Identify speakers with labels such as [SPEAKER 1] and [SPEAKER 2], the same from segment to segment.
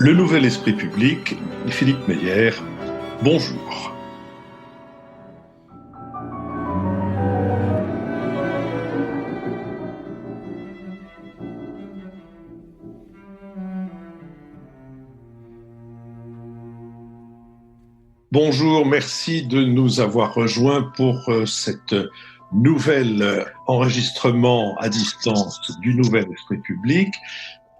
[SPEAKER 1] Le Nouvel Esprit Public, Philippe Meyer, bonjour. Bonjour, merci de nous avoir rejoints pour cette nouvel enregistrement à distance du Nouvel Esprit Public,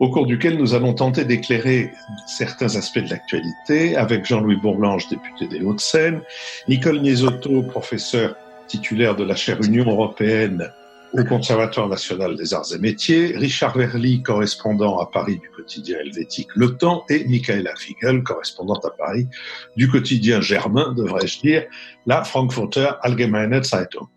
[SPEAKER 1] au cours duquel nous allons tenter d'éclairer certains aspects de l'actualité avec Jean-Louis Bourlange, député des Hauts-de-Seine, Nicole Niesotto, professeur titulaire de la chaire Union européenne au Conservatoire national des arts et métiers, Richard Verly, correspondant à Paris du quotidien helvétique Le Temps, et Michaela Figel, correspondante à Paris du quotidien germain, devrais-je dire, la Frankfurter Allgemeine Zeitung.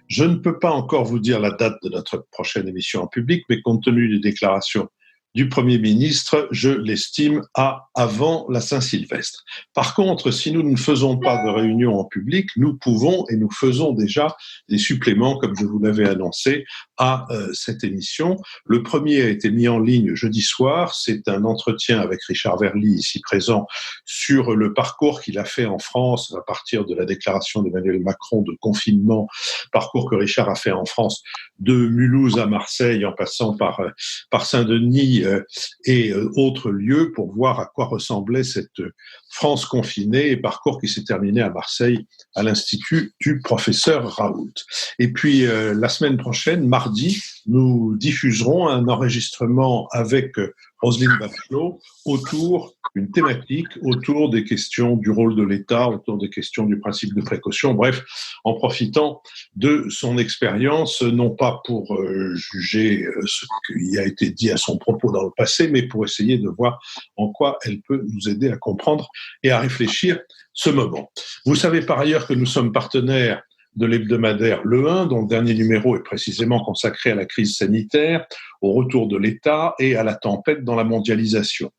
[SPEAKER 1] Je ne peux pas encore vous dire la date de notre prochaine émission en public, mais compte tenu des déclarations du Premier ministre, je l'estime à avant la Saint-Sylvestre. Par contre, si nous ne faisons pas de réunion en public, nous pouvons et nous faisons déjà des suppléments, comme je vous l'avais annoncé, à cette émission. Le premier a été mis en ligne jeudi soir. C'est un entretien avec Richard Verly, ici présent, sur le parcours qu'il a fait en France à partir de la déclaration d'Emmanuel Macron de confinement, parcours que Richard a fait en France de Mulhouse à Marseille en passant par Saint-Denis et autres lieux pour voir à quoi ressemblait cette France confinée, et parcours qui s'est terminé à Marseille à l'Institut du professeur Raoult. Et puis la semaine prochaine, mardi, nous diffuserons un enregistrement avec Roselyne Bachelot autour d'une thématique, autour des questions du rôle de l'État, autour des questions du principe de précaution, bref, en profitant de son expérience, non pas pour juger ce qui a été dit à son propos dans le passé, mais pour essayer de voir en quoi elle peut nous aider à comprendre et à réfléchir ce moment. Vous savez par ailleurs que nous sommes partenaires de l'hebdomadaire Le 1, dont le dernier numéro est précisément consacré à la crise sanitaire, au retour de l'État et à la tempête dans la mondialisation.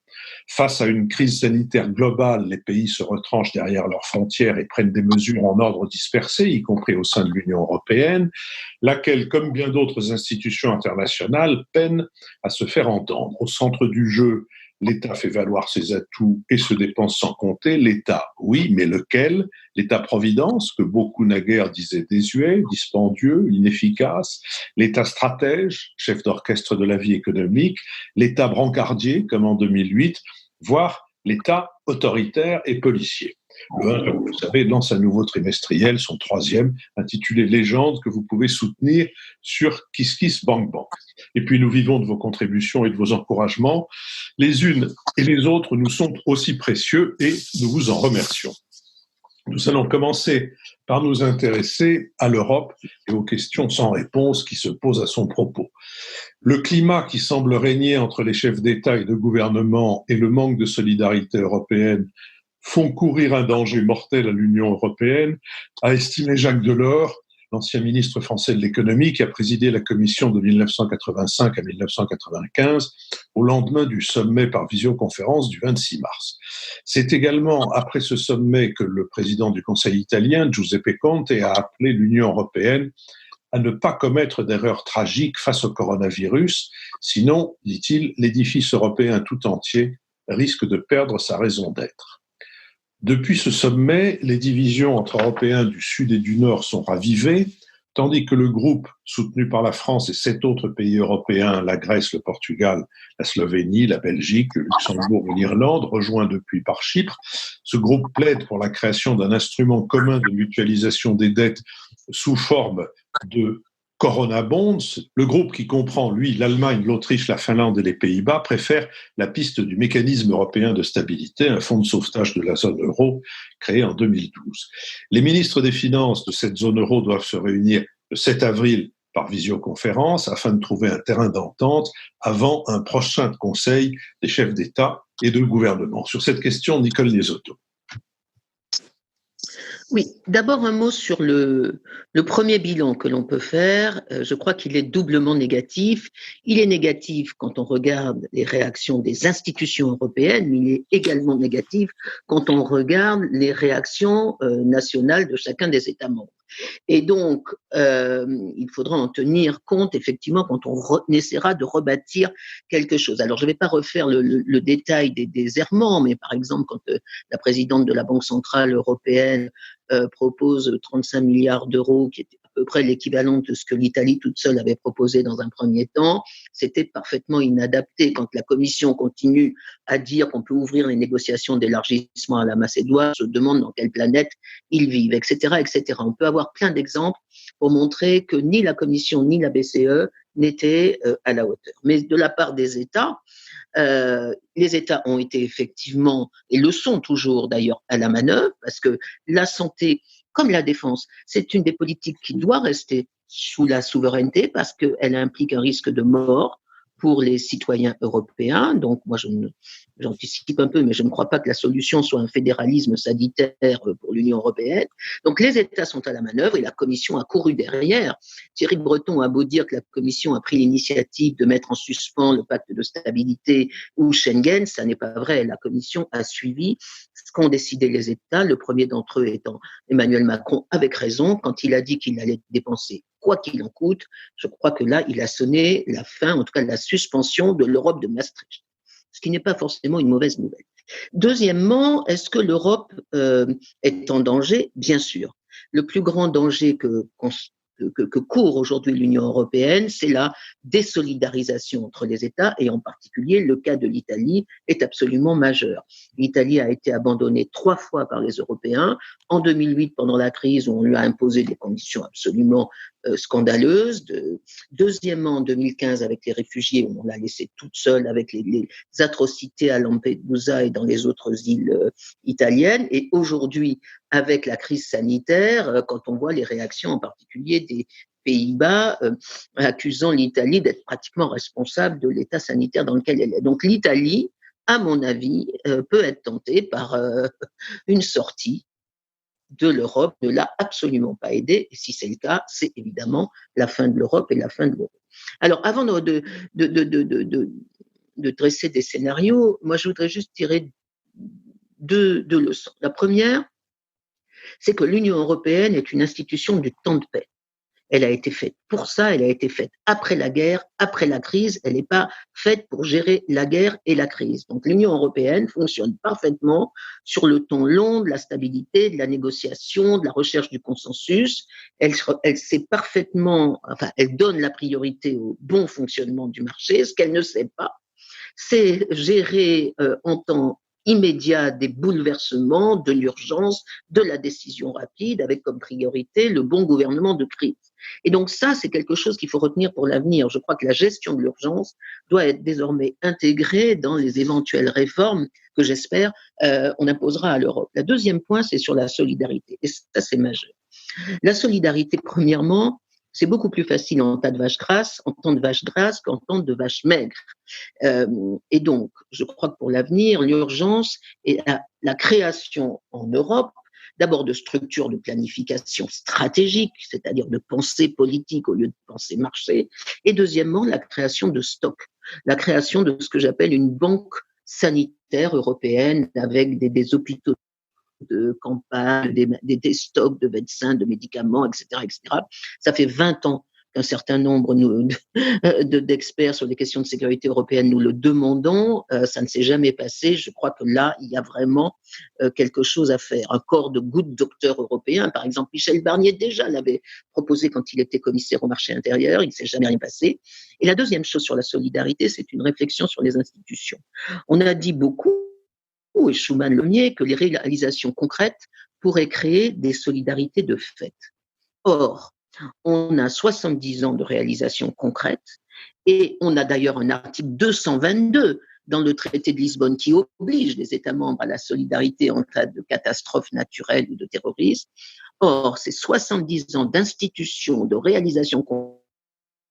[SPEAKER 1] Face à une crise sanitaire globale, les pays se retranchent derrière leurs frontières et prennent des mesures en ordre dispersé, y compris au sein de l'Union européenne, laquelle, comme bien d'autres institutions internationales, peine à se faire entendre. Au centre du jeu, l'État fait valoir ses atouts et se dépense sans compter. L'État, oui, mais lequel ? L'État-providence, que beaucoup naguère disaient désuet, dispendieux, inefficace. L'État stratège, chef d'orchestre de la vie économique. L'État brancardier, comme en 2008, voire l'État autoritaire et policier. Le 1, comme vous le savez, lance un nouveau trimestriel, son troisième, intitulé Légende, que vous pouvez soutenir sur KissKissBankBank. Et puis nous vivons de vos contributions et de vos encouragements. Les unes et les autres nous sont aussi précieux et nous vous en remercions. Nous allons commencer par nous intéresser à l'Europe et aux questions sans réponse qui se posent à son propos. Le climat qui semble régner entre les chefs d'État et de gouvernement et le manque de solidarité européenne font courir un danger mortel à l'Union européenne, a estimé Jacques Delors, l'ancien ministre français de l'économie qui a présidé la Commission de 1985 à 1995, au lendemain du sommet par visioconférence du 26 mars. C'est également après ce sommet que le président du Conseil italien, Giuseppe Conte, a appelé l'Union européenne à ne pas commettre d'erreurs tragiques face au coronavirus, sinon, dit-il, l'édifice européen tout entier risque de perdre sa raison d'être. Depuis ce sommet, les divisions entre Européens du Sud et du Nord sont ravivées, tandis que le groupe, soutenu par la France et 7 autres pays européens, la Grèce, le Portugal, la Slovénie, la Belgique, le Luxembourg et l'Irlande, rejoint depuis par Chypre, ce groupe plaide pour la création d'un instrument commun de mutualisation des dettes sous forme de Corona Bonds. Le groupe qui comprend, lui, l'Allemagne, l'Autriche, la Finlande et les Pays-Bas, préfère la piste du mécanisme européen de stabilité, un fonds de sauvetage de la zone euro créé en 2012. Les ministres des Finances de cette zone euro doivent se réunir le 7 avril par visioconférence afin de trouver un terrain d'entente avant un prochain conseil des chefs d'État et de gouvernement. Sur cette question, Nicole Niesotto.
[SPEAKER 2] Oui, d'abord un mot sur le premier bilan que l'on peut faire. Je crois qu'il est doublement négatif. Il est négatif quand on regarde les réactions des institutions européennes, mais il est également négatif quand on regarde les réactions nationales de chacun des États membres. Et donc, il faudra en tenir compte, effectivement, quand on essaiera de rebâtir quelque chose. Alors, je ne vais pas refaire le détail des errements, mais par exemple, quand la présidente de la Banque centrale européenne propose 35 milliards d'euros, qui est à peu près l'équivalent de ce que l'Italie toute seule avait proposé dans un premier temps, c'était parfaitement inadapté. Quand la Commission continue à dire qu'on peut ouvrir les négociations d'élargissement à la Macédoine, je demande dans quelle planète ils vivent, etc., etc. On peut avoir plein d'exemples pour montrer que ni la Commission ni la BCE n'étaient à la hauteur. Mais de la part des États, les États ont été effectivement, et le sont toujours d'ailleurs, à la manœuvre, parce que la santé, comme la défense, c'est une des politiques qui doit rester sous la souveraineté parce qu'elle implique un risque de mort pour les citoyens européens. Donc, moi, j'anticipe un peu, mais je ne crois pas que la solution soit un fédéralisme sanitaire pour l'Union européenne. Donc, les États sont à la manœuvre et la Commission a couru derrière. Thierry Breton a beau dire que la Commission a pris l'initiative de mettre en suspens le pacte de stabilité ou Schengen, ça n'est pas vrai. La Commission a suivi ce qu'ont décidé les États, le premier d'entre eux étant Emmanuel Macron, avec raison, quand il a dit qu'il allait dépenser quoi qu'il en coûte. Je crois que là, il a sonné la fin, en tout cas la suspension de l'Europe de Maastricht, ce qui n'est pas forcément une mauvaise nouvelle. Deuxièmement, est-ce que l'Europe est en danger? Bien sûr. Le plus grand danger que court aujourd'hui l'Union européenne, c'est la désolidarisation entre les États, et en particulier le cas de l'Italie est absolument majeur. L'Italie a été abandonnée 3 fois par les Européens. En 2008, pendant la crise, où on lui a imposé des conditions absolument scandaleuses. Deuxièmement, en 2015, avec les réfugiés, où on l'a laissée toute seule avec les atrocités à Lampedusa et dans les autres îles italiennes. Et aujourd'hui, avec la crise sanitaire, quand on voit les réactions en particulier des Pays-Bas accusant l'Italie d'être pratiquement responsable de l'état sanitaire dans lequel elle est. Donc l'Italie, à mon avis, peut être tentée par une sortie de l'Europe, ne l'a absolument pas aidé. Et si c'est le cas, c'est évidemment la fin de l'Europe et la fin de l'euro. Alors, avant de dresser des scénarios, moi, je voudrais juste tirer deux leçons. La première, c'est que l'Union européenne est une institution du temps de paix. Elle a été faite pour ça, elle a été faite après la guerre, après la crise, elle n'est pas faite pour gérer la guerre et la crise. Donc l'Union européenne fonctionne parfaitement sur le temps long de la stabilité, de la négociation, de la recherche du consensus. Elle sait parfaitement, enfin, elle donne la priorité au bon fonctionnement du marché. Ce qu'elle ne sait pas, c'est gérer en temps immédiat des bouleversements, de l'urgence, de la décision rapide, avec comme priorité le bon gouvernement de crise. Et donc ça, c'est quelque chose qu'il faut retenir pour l'avenir. Je crois que la gestion de l'urgence doit être désormais intégrée dans les éventuelles réformes que j'espère on imposera à l'Europe. Le deuxième point, c'est sur la solidarité. Et ça, c'est majeur. La solidarité, premièrement, c'est beaucoup plus facile en temps de vache grasse qu'en temps de vache maigre. Et donc, je crois que pour l'avenir, l'urgence est la création en Europe, d'abord de structures de planification stratégique, c'est-à-dire de pensée politique au lieu de pensée marché, et deuxièmement, la création de stocks, la création de ce que j'appelle une banque sanitaire européenne avec des hôpitaux de campagne, des stocks de médecins, de médicaments, etc., etc. Ça fait 20 ans qu'un certain nombre d'experts sur les questions de sécurité européenne nous le demandons. Ça ne s'est jamais passé. Je crois que là, il y a vraiment quelque chose à faire. Un corps de good docteurs européens, par exemple, Michel Barnier déjà l'avait proposé quand il était commissaire au marché intérieur. Il ne s'est jamais rien passé. Et la deuxième chose sur la solidarité, c'est une réflexion sur les institutions. On a dit beaucoup, et Schuman le niait, que les réalisations concrètes pourraient créer des solidarités de fait. Or, on a 70 ans de réalisations concrètes et on a d'ailleurs un article 222 dans le traité de Lisbonne qui oblige les États membres à la solidarité en cas de catastrophe naturelle ou de terrorisme. Or, ces 70 ans d'institutions, de réalisations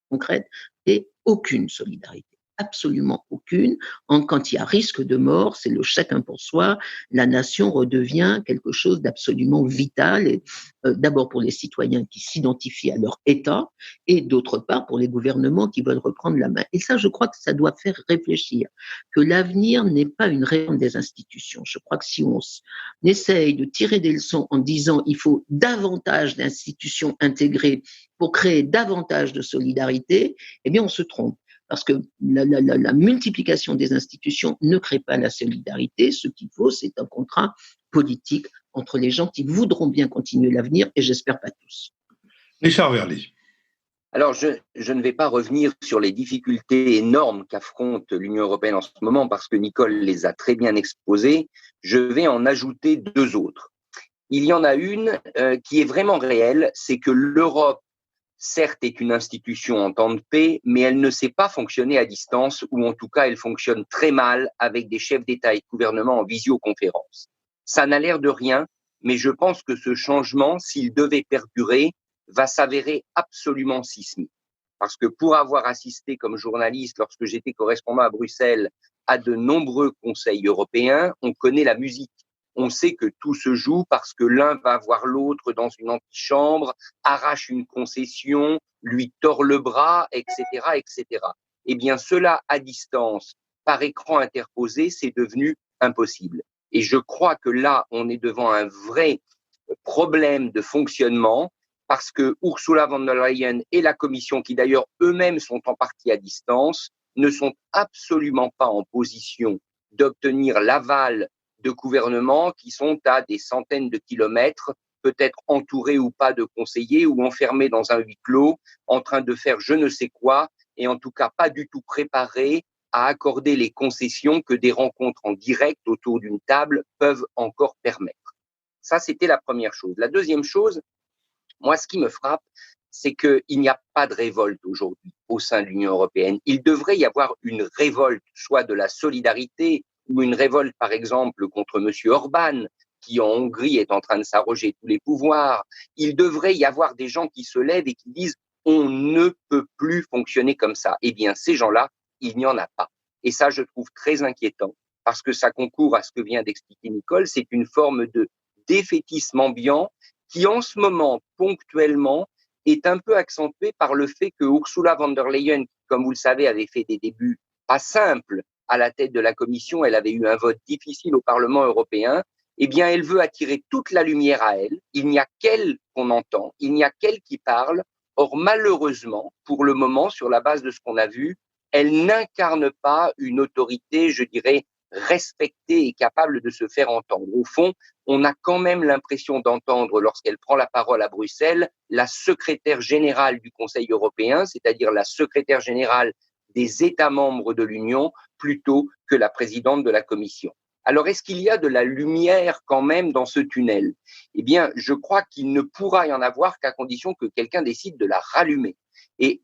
[SPEAKER 2] concrètes et aucune solidarité. absolument aucune. Quand il y a risque de mort, c'est le chacun pour soi. La nation redevient quelque chose d'absolument vital, et d'abord pour les citoyens qui s'identifient à leur État, et d'autre part pour les gouvernements qui veulent reprendre la main. Et ça, je crois que ça doit faire réfléchir, que l'avenir n'est pas une réforme des institutions. Je crois que si on essaye de tirer des leçons en disant il faut davantage d'institutions intégrées pour créer davantage de solidarité, eh bien on se trompe. Parce que la multiplication des institutions ne crée pas la solidarité. Ce qu'il faut, c'est un contrat politique entre les gens qui voudront bien continuer l'avenir, et j'espère pas tous.
[SPEAKER 1] Richard Verly.
[SPEAKER 3] Alors, je ne vais pas revenir sur les difficultés énormes qu'affronte l'Union européenne en ce moment parce que Nicole les a très bien exposées. Je vais en ajouter deux autres. Il y en a une qui est vraiment réelle, c'est que l'Europe, certes, est une institution en temps de paix, mais elle ne sait pas fonctionner à distance, ou en tout cas, elle fonctionne très mal avec des chefs d'État et de gouvernement en visioconférence. Ça n'a l'air de rien, mais je pense que ce changement, s'il devait perdurer, va s'avérer absolument sismique. Parce que pour avoir assisté comme journaliste, lorsque j'étais correspondant à Bruxelles, à de nombreux conseils européens, on connaît la musique. On sait que tout se joue parce que l'un va voir l'autre dans une antichambre, arrache une concession, lui tord le bras, etc., etc. Eh bien, cela à distance, par écran interposé, c'est devenu impossible. Et je crois que là, on est devant un vrai problème de fonctionnement parce que Ursula von der Leyen et la Commission, qui d'ailleurs eux-mêmes sont en partie à distance, ne sont absolument pas en position d'obtenir l'aval de gouvernements qui sont à des centaines de kilomètres, peut-être entourés ou pas de conseillers ou enfermés dans un huis clos, en train de faire je ne sais quoi, et en tout cas pas du tout préparés à accorder les concessions que des rencontres en direct autour d'une table peuvent encore permettre. Ça, c'était la première chose. La deuxième chose, moi, ce qui me frappe, c'est qu'il n'y a pas de révolte aujourd'hui au sein de l'Union européenne. Il devrait y avoir une révolte, soit de la solidarité, ou une révolte, par exemple, contre M. Orban, qui en Hongrie est en train de s'arroger tous les pouvoirs. Il devrait y avoir des gens qui se lèvent et qui disent « on ne peut plus fonctionner comme ça ». Eh bien, ces gens-là, il n'y en a pas. Et ça, je trouve très inquiétant, parce que ça concourt à ce que vient d'expliquer Nicole, c'est une forme de défaitisme ambiant qui en ce moment, ponctuellement, est un peu accentué par le fait que Ursula von der Leyen, qui, comme vous le savez, avait fait des débuts pas simples à la tête de la Commission, elle avait eu un vote difficile au Parlement européen, eh bien, elle veut attirer toute la lumière à elle. Il n'y a qu'elle qu'on entend, il n'y a qu'elle qui parle. Or, malheureusement, pour le moment, sur la base de ce qu'on a vu, elle n'incarne pas une autorité, je dirais, respectée et capable de se faire entendre. Au fond, on a quand même l'impression d'entendre, lorsqu'elle prend la parole à Bruxelles, la secrétaire générale du Conseil européen, c'est-à-dire la secrétaire générale des États membres de l'Union, plutôt que la présidente de la Commission. Alors, est-ce qu'il y a de la lumière quand même dans ce tunnel? Eh bien, je crois qu'il ne pourra y en avoir qu'à condition que quelqu'un décide de la rallumer. Et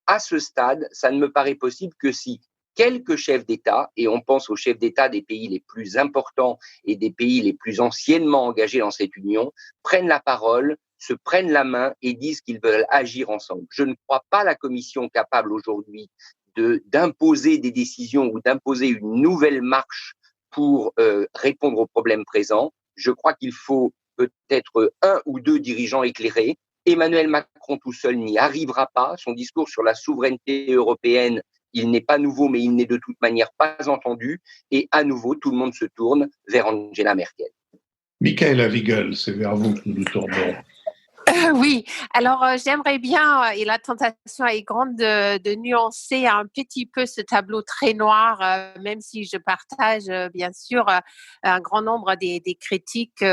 [SPEAKER 3] à ce stade, ça ne me paraît possible que si quelques chefs d'État, et on pense aux chefs d'État des pays les plus importants et des pays les plus anciennement engagés dans cette union, prennent la parole, se prennent la main et disent qu'ils veulent agir ensemble. Je ne crois pas la Commission capable aujourd'hui d'imposer des décisions ou d'imposer une nouvelle marche pour répondre aux problèmes présents. Je crois qu'il faut peut-être un ou deux dirigeants éclairés. Emmanuel Macron tout seul n'y arrivera pas. Son discours sur la souveraineté européenne, il n'est pas nouveau, mais il n'est de toute manière pas entendu. Et à nouveau, tout le monde se tourne vers Angela Merkel.
[SPEAKER 1] Michaela Wiegel, c'est vers vous que nous nous tournons.
[SPEAKER 4] Oui, alors j'aimerais bien, et la tentation est grande, de nuancer un petit peu ce tableau très noir, même si je partage bien sûr un grand nombre des critiques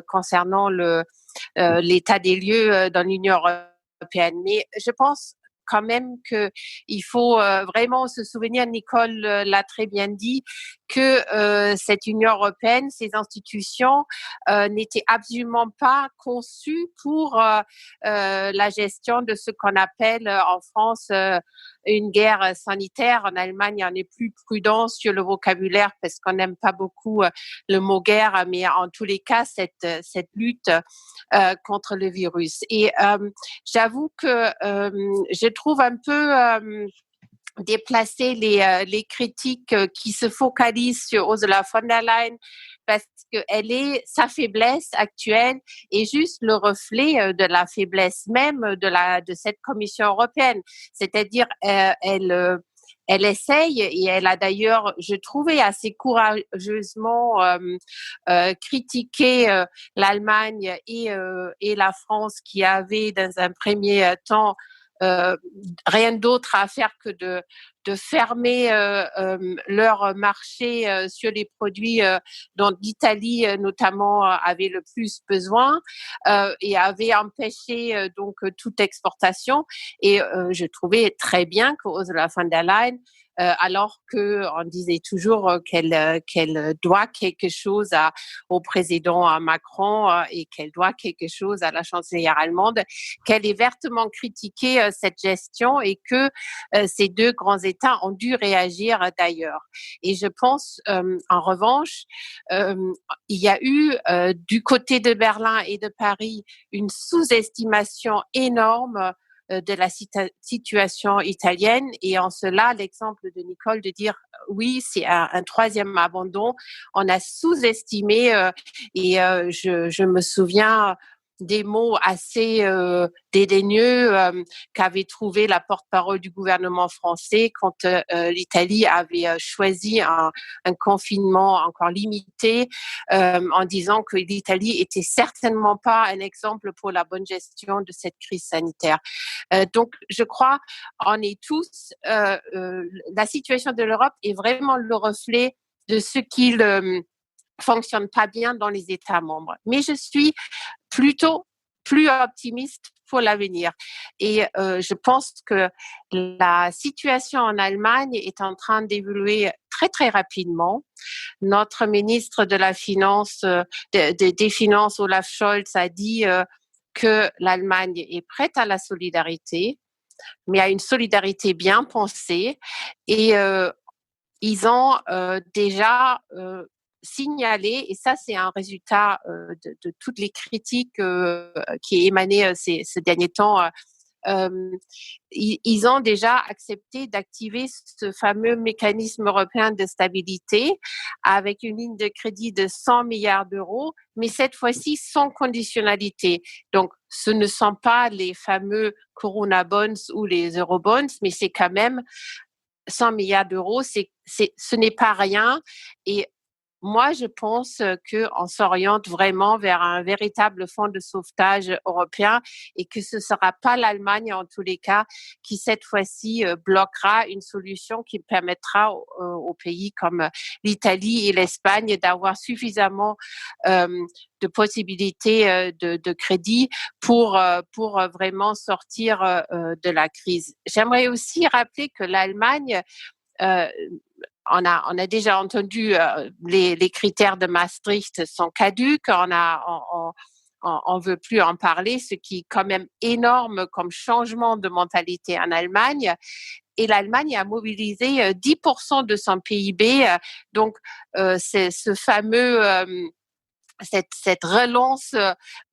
[SPEAKER 4] concernant l'état des lieux dans l'Union européenne. Mais je pense quand même qu'il faut vraiment se souvenir, Nicole l'a très bien dit, que cette Union européenne, ces institutions n'étaient absolument pas conçues pour la gestion de ce qu'on appelle en France une guerre sanitaire. En Allemagne, on est plus prudent sur le vocabulaire parce qu'on n'aime pas beaucoup le mot guerre, mais en tous les cas, cette lutte contre le virus. Et j'avoue que je trouve un peu déplacer les critiques qui se focalisent sur Ursula von der Leyen parce que sa faiblesse actuelle est juste le reflet de la faiblesse même de cette Commission européenne. C'est-à-dire, elle essaye, et elle a d'ailleurs, je trouvais assez courageusement critiqué l'Allemagne et la France qui avaient dans un premier temps rien d'autre à faire que de fermer leur marché sur les produits dont l'Italie notamment avait le plus besoin et avait empêché donc toute exportation. Et je trouvais très bien que Ursula von der Leyen, alors qu'on disait toujours qu'elle doit quelque chose au président Macron et qu'elle doit quelque chose à la chancelière allemande, qu'elle ait vertement critiqué cette gestion et que ces deux grands États ont dû réagir d'ailleurs. Et je pense, en revanche, il y a eu du côté de Berlin et de Paris une sous-estimation énorme de la situation italienne, et en cela l'exemple de Nicole de dire oui, c'est un troisième abandon, on a sous-estimé et je me souviens des mots assez dédaigneux qu'avait trouvé la porte-parole du gouvernement français quand l'Italie avait choisi un confinement encore limité en disant que l'Italie était certainement pas un exemple pour la bonne gestion de cette crise sanitaire. Donc, je crois, on est tous, la situation de l'Europe est vraiment le reflet de ce qu'il fonctionne pas bien dans les États membres. Mais je suis plutôt plus optimiste pour l'avenir. Et je pense que la situation en Allemagne est en train d'évoluer très, très rapidement. Notre ministre de la Finance, des Finances, Olaf Scholz, a dit que l'Allemagne est prête à la solidarité, mais à une solidarité bien pensée. Et ils ont déjà signalé, et ça c'est un résultat de toutes les critiques qui émanaient ces derniers temps, ils ont déjà accepté d'activer ce fameux mécanisme européen de stabilité avec une ligne de crédit de 100 milliards d'euros, mais cette fois-ci sans conditionnalité. Donc, ce ne sont pas les fameux Corona Bonds ou les Eurobonds, mais c'est quand même 100 milliards d'euros, ce n'est pas rien. Et moi, je pense qu'on s'oriente vraiment vers un véritable fonds de sauvetage européen et que ce ne sera pas l'Allemagne, en tous les cas, qui cette fois-ci bloquera une solution qui permettra aux pays comme l'Italie et l'Espagne d'avoir suffisamment de possibilités de crédit pour vraiment sortir de la crise. J'aimerais aussi rappeler que l'Allemagne on a déjà entendu les critères de Maastricht sont caducs, on veut plus en parler, ce qui est quand même énorme comme changement de mentalité en Allemagne. Et l'Allemagne a mobilisé 10% de son PIB, donc c'est ce fameux cette relance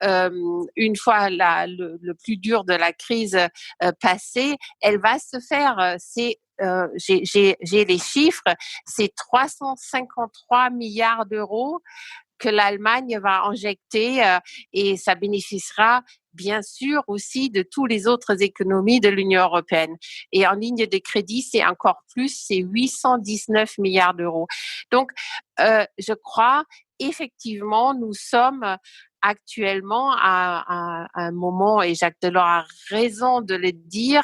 [SPEAKER 4] une fois le plus dur de la crise passée, elle va se faire. J'ai les chiffres, c'est 353 milliards d'euros que l'Allemagne va injecter et ça bénéficiera bien sûr aussi de toutes les autres économies de l'Union européenne. Et en ligne de crédit, c'est encore plus, c'est 819 milliards d'euros. Donc, je crois effectivement, nous sommes actuellement à un moment, et Jacques Delors a raison de le dire,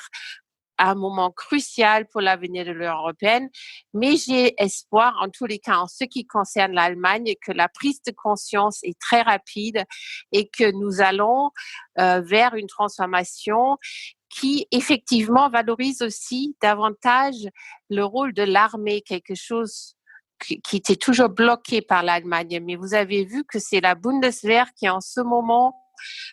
[SPEAKER 4] un moment crucial pour l'avenir de l'Union européenne, mais j'ai espoir, en tous les cas, en ce qui concerne l'Allemagne, que la prise de conscience est très rapide et que nous allons vers une transformation qui, effectivement, valorise aussi davantage le rôle de l'armée, quelque chose qui était toujours bloqué par l'Allemagne. Mais vous avez vu que c'est la Bundeswehr qui, en ce moment,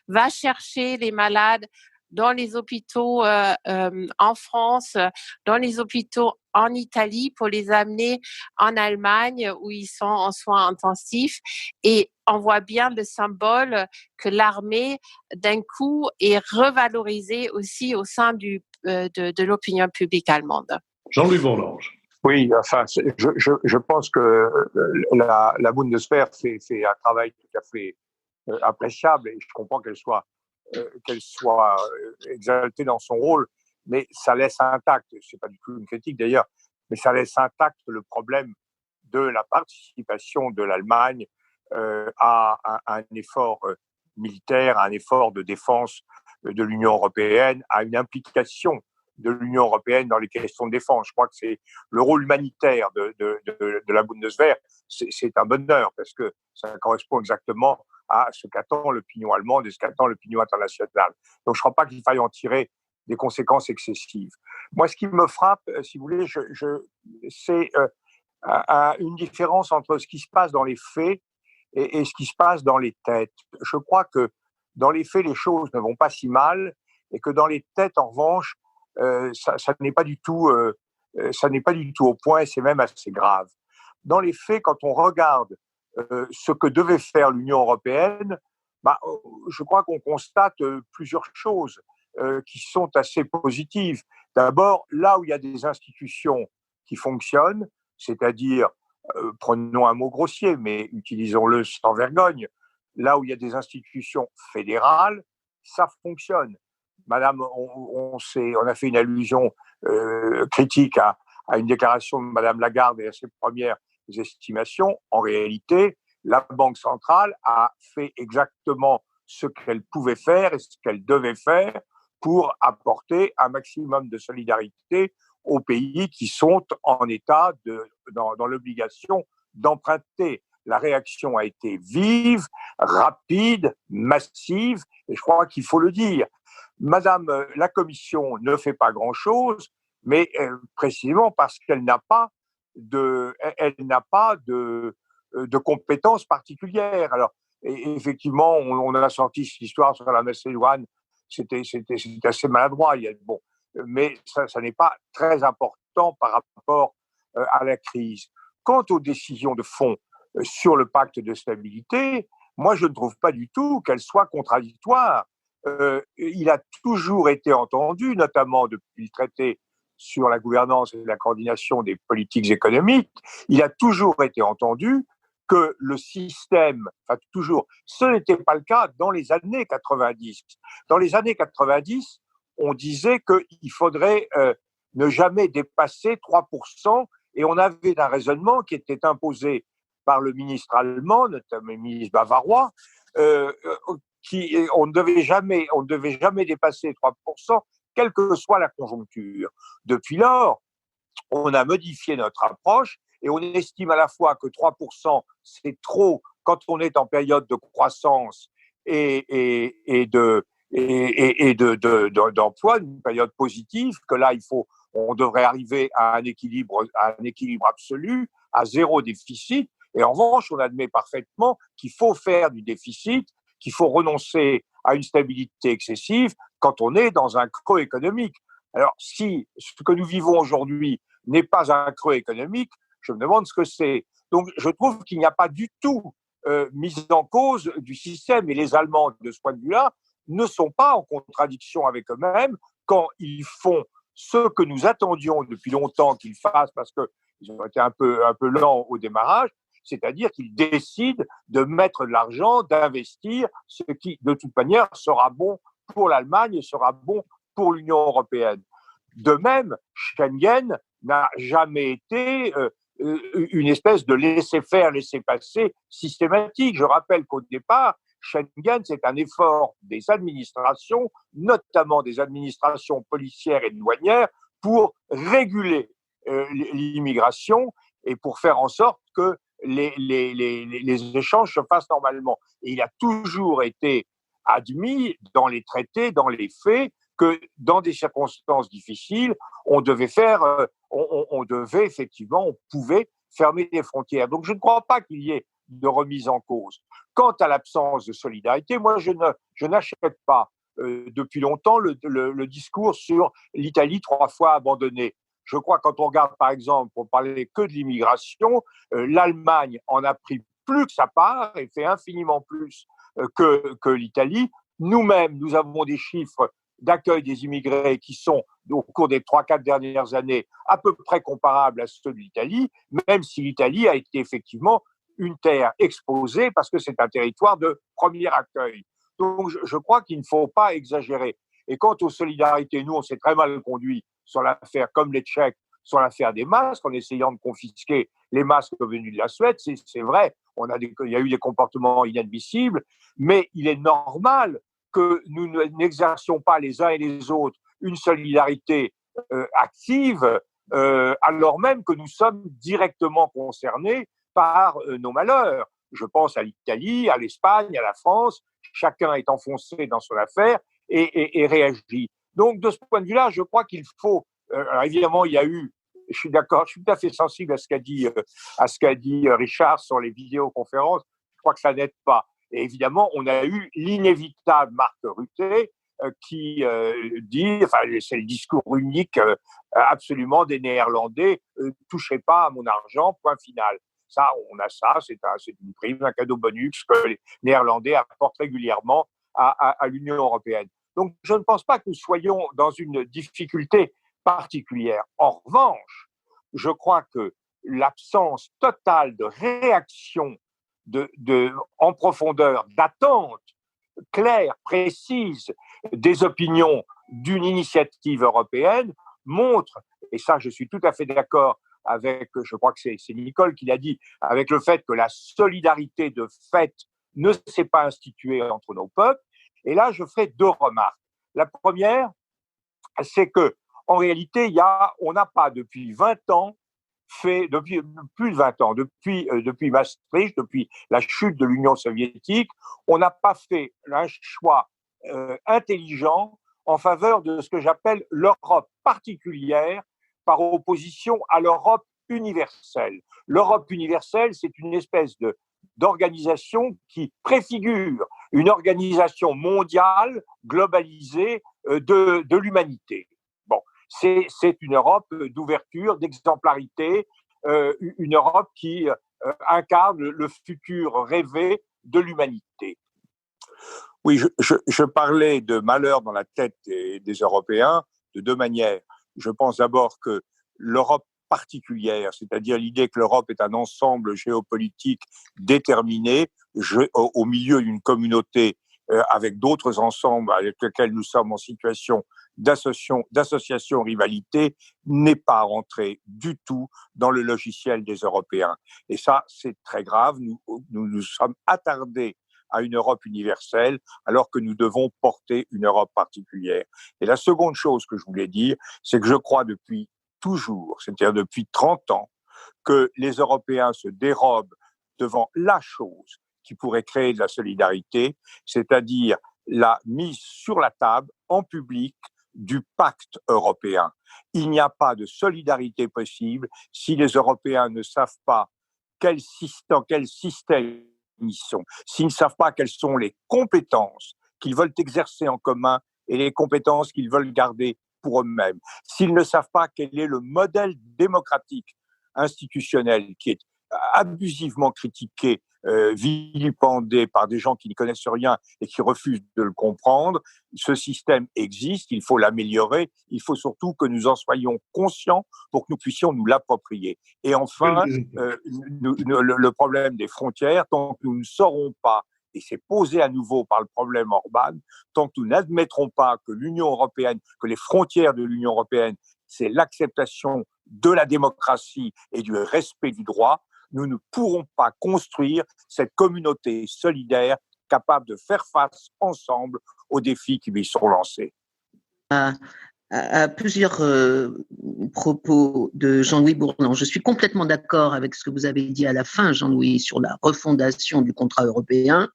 [SPEAKER 4] va chercher les malades dans les hôpitaux en France, dans les hôpitaux en Italie pour les amener en Allemagne où ils sont en soins intensifs. Et on voit bien le symbole que l'armée, d'un coup, est revalorisée aussi au sein de l'opinion publique allemande.
[SPEAKER 1] Jean-Louis Bourlange.
[SPEAKER 5] Oui, enfin, je pense que la Bundeswehr fait un travail tout à fait appréciable et je comprends qu'elle soit exaltée dans son rôle, mais ça laisse intact, c'est pas du tout une critique d'ailleurs, mais ça laisse intact le problème de la participation de l'Allemagne à un effort militaire, à un effort de défense de l'Union européenne, à une implication de l'Union européenne dans les questions de défense. Je crois que c'est le rôle humanitaire de la Bundeswehr, c'est un bonheur parce que ça correspond exactement à ce qu'attend l'opinion allemande et ce qu'attend l'opinion internationale. Donc je ne crois pas qu'il faille en tirer des conséquences excessives. Moi, ce qui me frappe, si vous voulez, c'est une différence entre ce qui se passe dans les faits et ce qui se passe dans les têtes. Je crois que dans les faits, les choses ne vont pas si mal et que dans les têtes, en revanche, ça n'est pas du tout au point et c'est même assez grave. Dans les faits, quand on regarde ce que devait faire l'Union européenne, je crois qu'on constate plusieurs choses qui sont assez positives. D'abord, là où il y a des institutions qui fonctionnent, c'est-à-dire, prenons un mot grossier, mais utilisons-le sans vergogne, là où il y a des institutions fédérales, ça fonctionne. Madame, on a fait une allusion critique à une déclaration de Madame Lagarde et à ses premières estimations. En réalité, la Banque centrale a fait exactement ce qu'elle pouvait faire et ce qu'elle devait faire pour apporter un maximum de solidarité aux pays qui sont en état dans l'obligation d'emprunter. La réaction a été vive, rapide, massive, et je crois qu'il faut le dire. Madame la Commission ne fait pas grand-chose, mais précisément parce qu'elle n'a pas de compétences particulières. Alors, effectivement, on a sorti cette histoire sur la Macédoine, c'était assez maladroit. Mais ça n'est pas très important par rapport à la crise. Quant aux décisions de fond sur le pacte de stabilité, moi, je ne trouve pas du tout qu'elles soient contradictoires. Il a toujours été entendu, notamment depuis le traité sur la gouvernance et la coordination des politiques économiques, il a toujours été entendu que le système, ce n'était pas le cas dans les années 90. Dans les années 90, on disait qu'il faudrait ne jamais dépasser 3%, et on avait un raisonnement qui était imposé par le ministre allemand, notamment le ministre bavarois, on ne devait jamais dépasser 3%, quelle que soit la conjoncture. Depuis lors, on a modifié notre approche et on estime à la fois que 3%, c'est trop quand on est en période de croissance et d'emploi, une période positive, que là, on devrait arriver à un équilibre absolu, à zéro déficit. Et en revanche, on admet parfaitement qu'il faut faire du déficit, qu'il faut renoncer à une stabilité excessive quand on est dans un creux économique. Alors, si ce que nous vivons aujourd'hui n'est pas un creux économique, je me demande ce que c'est. Donc, je trouve qu'il n'y a pas du tout mise en cause du système. Et les Allemands, de ce point de vue-là, ne sont pas en contradiction avec eux-mêmes quand ils font ce que nous attendions depuis longtemps qu'ils fassent, parce qu'ils ont été un peu lents au démarrage, c'est-à-dire qu'ils décident de mettre de l'argent, d'investir, ce qui, de toute manière, sera bon pour l'Allemagne et sera bon pour l'Union européenne. De même, Schengen n'a jamais été une espèce de laisser-faire, laisser-passer systématique. Je rappelle qu'au départ, Schengen, c'est un effort des administrations, notamment des administrations policières et douanières, pour réguler l'immigration et pour faire en sorte que les échanges se fassent normalement. Et il a toujours été admis dans les traités, dans les faits, que dans des circonstances difficiles, on pouvait fermer les frontières. Donc je ne crois pas qu'il y ait de remise en cause. Quant à l'absence de solidarité, moi je n'achète pas depuis longtemps le discours sur l'Italie 3 fois abandonnée. Je crois, quand on regarde, par exemple, pour parler que de l'immigration, l'Allemagne en a pris plus que sa part et fait infiniment plus que l'Italie. Nous-mêmes, nous avons des chiffres d'accueil des immigrés qui sont, au cours des 3-4 dernières années, à peu près comparables à ceux de l'Italie, même si l'Italie a été effectivement une terre exposée parce que c'est un territoire de premier accueil. Donc, je crois qu'il ne faut pas exagérer. Et quant aux solidarités, nous, on s'est très mal conduit sur l'affaire, comme les Tchèques, sur l'affaire des masques, en essayant de confisquer les masques venus de la Suède. C'est vrai, il y a eu des comportements inadmissibles, mais il est normal que nous n'exercions pas les uns et les autres une solidarité active, alors même que nous sommes directement concernés par nos malheurs. Je pense à l'Italie, à l'Espagne, à la France. Chacun est enfoncé dans son affaire et réagit. Donc, de ce point de vue-là, je crois qu'il faut. Alors évidemment, il y a eu. Je suis d'accord, je suis tout à fait sensible à ce qu'a dit Richard sur les vidéoconférences. Je crois que ça n'aide pas. Et évidemment, on a eu l'inévitable Mark Rutte qui dit, enfin, c'est le discours unique absolument des Néerlandais, touchez pas à mon argent, point final. Ça, on a ça, c'est une prime, un cadeau bonus que les Néerlandais apportent régulièrement à l'Union européenne. Donc, je ne pense pas que nous soyons dans une difficulté particulière. En revanche, je crois que l'absence totale de réaction en profondeur, d'attente claire, précise des opinions d'une initiative européenne montre, et ça je suis tout à fait d'accord avec, je crois que c'est Nicole qui l'a dit, avec le fait que la solidarité de fait ne s'est pas instituée entre nos peuples. Et là, je ferai 2 remarques. La première, c'est que en réalité, on n'a pas depuis 20 ans depuis plus de 20 ans, depuis Maastricht, depuis la chute de l'Union soviétique, on n'a pas fait un choix intelligent en faveur de ce que j'appelle l'Europe particulière par opposition à l'Europe universelle. L'Europe universelle, c'est une espèce d'organisation qui préfigure une organisation mondiale, globalisée de l'humanité. Bon, c'est une Europe d'ouverture, d'exemplarité, une Europe qui incarne le futur rêvé de l'humanité. Oui, je parlais de malheur dans la tête des Européens de 2 manières. Je pense d'abord que l'Europe particulière, c'est-à-dire l'idée que l'Europe est un ensemble géopolitique déterminé au milieu d'une communauté avec d'autres ensembles avec lesquels nous sommes en situation d'association rivalité, n'est pas rentrée du tout dans le logiciel des Européens. Et ça, c'est très grave. Nous sommes attardés à une Europe universelle, alors que nous devons porter une Europe particulière. Et la seconde chose que je voulais dire, c'est que je crois depuis toujours, c'est-à-dire depuis 30 ans, que les Européens se dérobent devant la chose qui pourrait créer de la solidarité, c'est-à-dire la mise sur la table, en public, du pacte européen. Il n'y a pas de solidarité possible si les Européens ne savent pas dans quel système ils sont, s'ils ne savent pas quelles sont les compétences qu'ils veulent exercer en commun et les compétences qu'ils veulent garder pour eux-mêmes, s'ils ne savent pas quel est le modèle démocratique institutionnel qui est abusivement critiqué, vilipendé par des gens qui n'y connaissent rien et qui refusent de le comprendre. Ce système existe, il faut l'améliorer, il faut surtout que nous en soyons conscients pour que nous puissions nous l'approprier. Et enfin, le problème des frontières, tant que nous ne saurons pas, et c'est posé à nouveau par le problème Orban, tant que nous n'admettrons pas que l'Union européenne, que les frontières de l'Union européenne, c'est l'acceptation de la démocratie et du respect du droit, nous ne pourrons pas construire cette communauté solidaire capable de faire face ensemble aux défis qui lui sont lancés.
[SPEAKER 2] À plusieurs propos de Jean-Louis Bourlan, je suis complètement d'accord avec ce que vous avez dit à la fin, Jean-Louis, sur la refondation du contrat européen,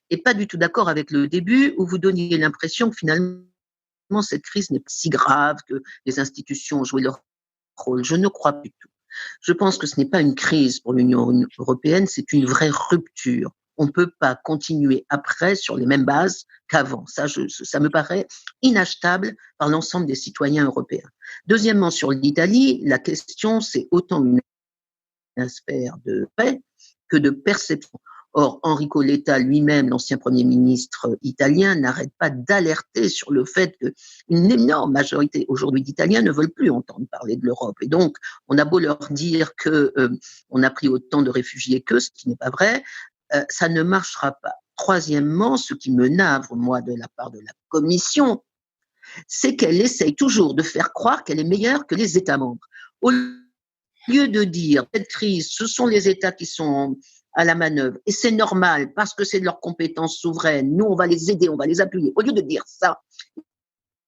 [SPEAKER 2] et pas du tout d'accord avec le début où vous donniez l'impression que finalement cette crise n'est pas si grave, que les institutions ont joué leur rôle. Je ne crois pas du tout. Je pense que ce n'est pas une crise pour l'Union européenne, c'est une vraie rupture. On ne peut pas continuer après sur les mêmes bases qu'avant. Ça me paraît inachetable par l'ensemble des citoyens européens. Deuxièmement, sur l'Italie, la question, c'est autant une affaire de paix que de perception. Or, Enrico Letta lui-même, l'ancien Premier ministre italien, n'arrête pas d'alerter sur le fait qu'une énorme majorité aujourd'hui d'Italiens ne veulent plus entendre parler de l'Europe. Et donc, on a beau leur dire qu'on a pris autant de réfugiés qu'eux, ce qui n'est pas vrai, ça ne marchera pas. Troisièmement, ce qui me navre, moi, de la part de la Commission, c'est qu'elle essaye toujours de faire croire qu'elle est meilleure que les États membres. Au lieu de dire, cette crise, ce sont les États qui sont à la manœuvre, et c'est normal parce que c'est de leur compétence souveraine, nous on va les aider, on va les appuyer. Au lieu de dire ça,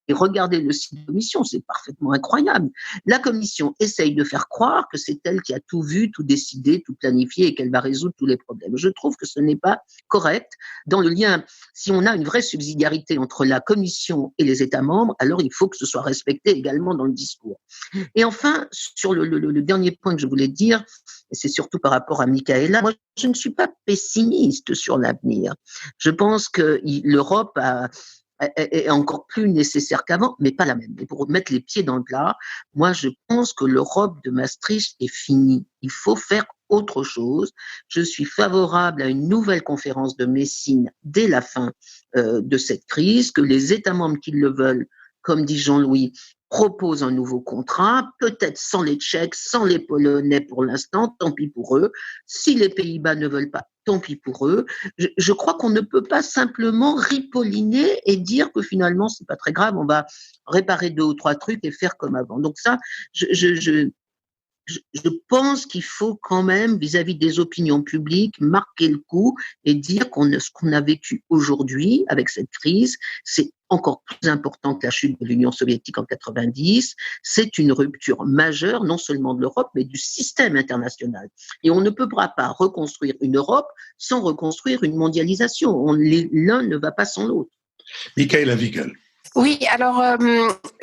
[SPEAKER 2] et regardez le site de la Commission, c'est parfaitement incroyable. La Commission essaye de faire croire que c'est elle qui a tout vu, tout décidé, tout planifié et qu'elle va résoudre tous les problèmes. Je trouve que ce n'est pas correct. Dans le lien, si on a une vraie subsidiarité entre la Commission et les États membres, alors il faut que ce soit respecté également dans le discours. Et enfin, sur le dernier point que je voulais dire, et c'est surtout par rapport à Michaela, moi je ne suis pas pessimiste sur l'avenir. Je pense que l'Europe est encore plus nécessaire qu'avant, mais pas la même. Et pour mettre les pieds dans le plat, moi, je pense que l'Europe de Maastricht est finie. Il faut faire autre chose. Je suis favorable à une nouvelle conférence de Messine dès la fin de cette crise, que les États membres qui le veulent, comme dit Jean-Louis, proposent un nouveau contrat, peut-être sans les Tchèques, sans les Polonais pour l'instant, tant pis pour eux. Si les Pays-Bas ne veulent pas, tant pis pour eux. Je crois qu'on ne peut pas simplement ripolliner et dire que finalement, c'est pas très grave, on va réparer 2 ou 3 trucs et faire comme avant. Donc ça, je pense qu'il faut quand même, vis-à-vis des opinions publiques, marquer le coup et dire ce qu'on a vécu aujourd'hui avec cette crise, c'est encore plus important que la chute de l'Union soviétique en 90. C'est une rupture majeure, non seulement de l'Europe, mais du système international. Et on ne pourra pas reconstruire une Europe sans reconstruire une mondialisation. L'un ne va pas sans l'autre.
[SPEAKER 1] Michaela Wiegel.
[SPEAKER 4] Oui, alors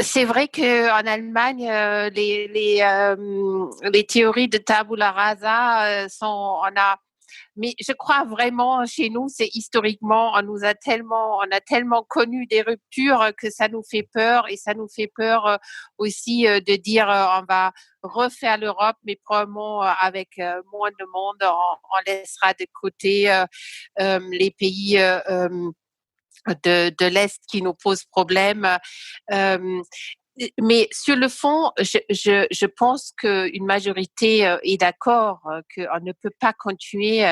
[SPEAKER 4] c'est vrai qu'en Allemagne, les théories de tabula rasa mais je crois vraiment chez nous, c'est historiquement, on a tellement connu des ruptures que ça nous fait peur et ça nous fait peur aussi de dire on va refaire l'Europe, mais probablement avec moins de monde, on laissera de côté les pays de l'Est qui nous posent problème. Mais sur le fond, je pense qu'une majorité est d'accord qu'on ne peut pas continuer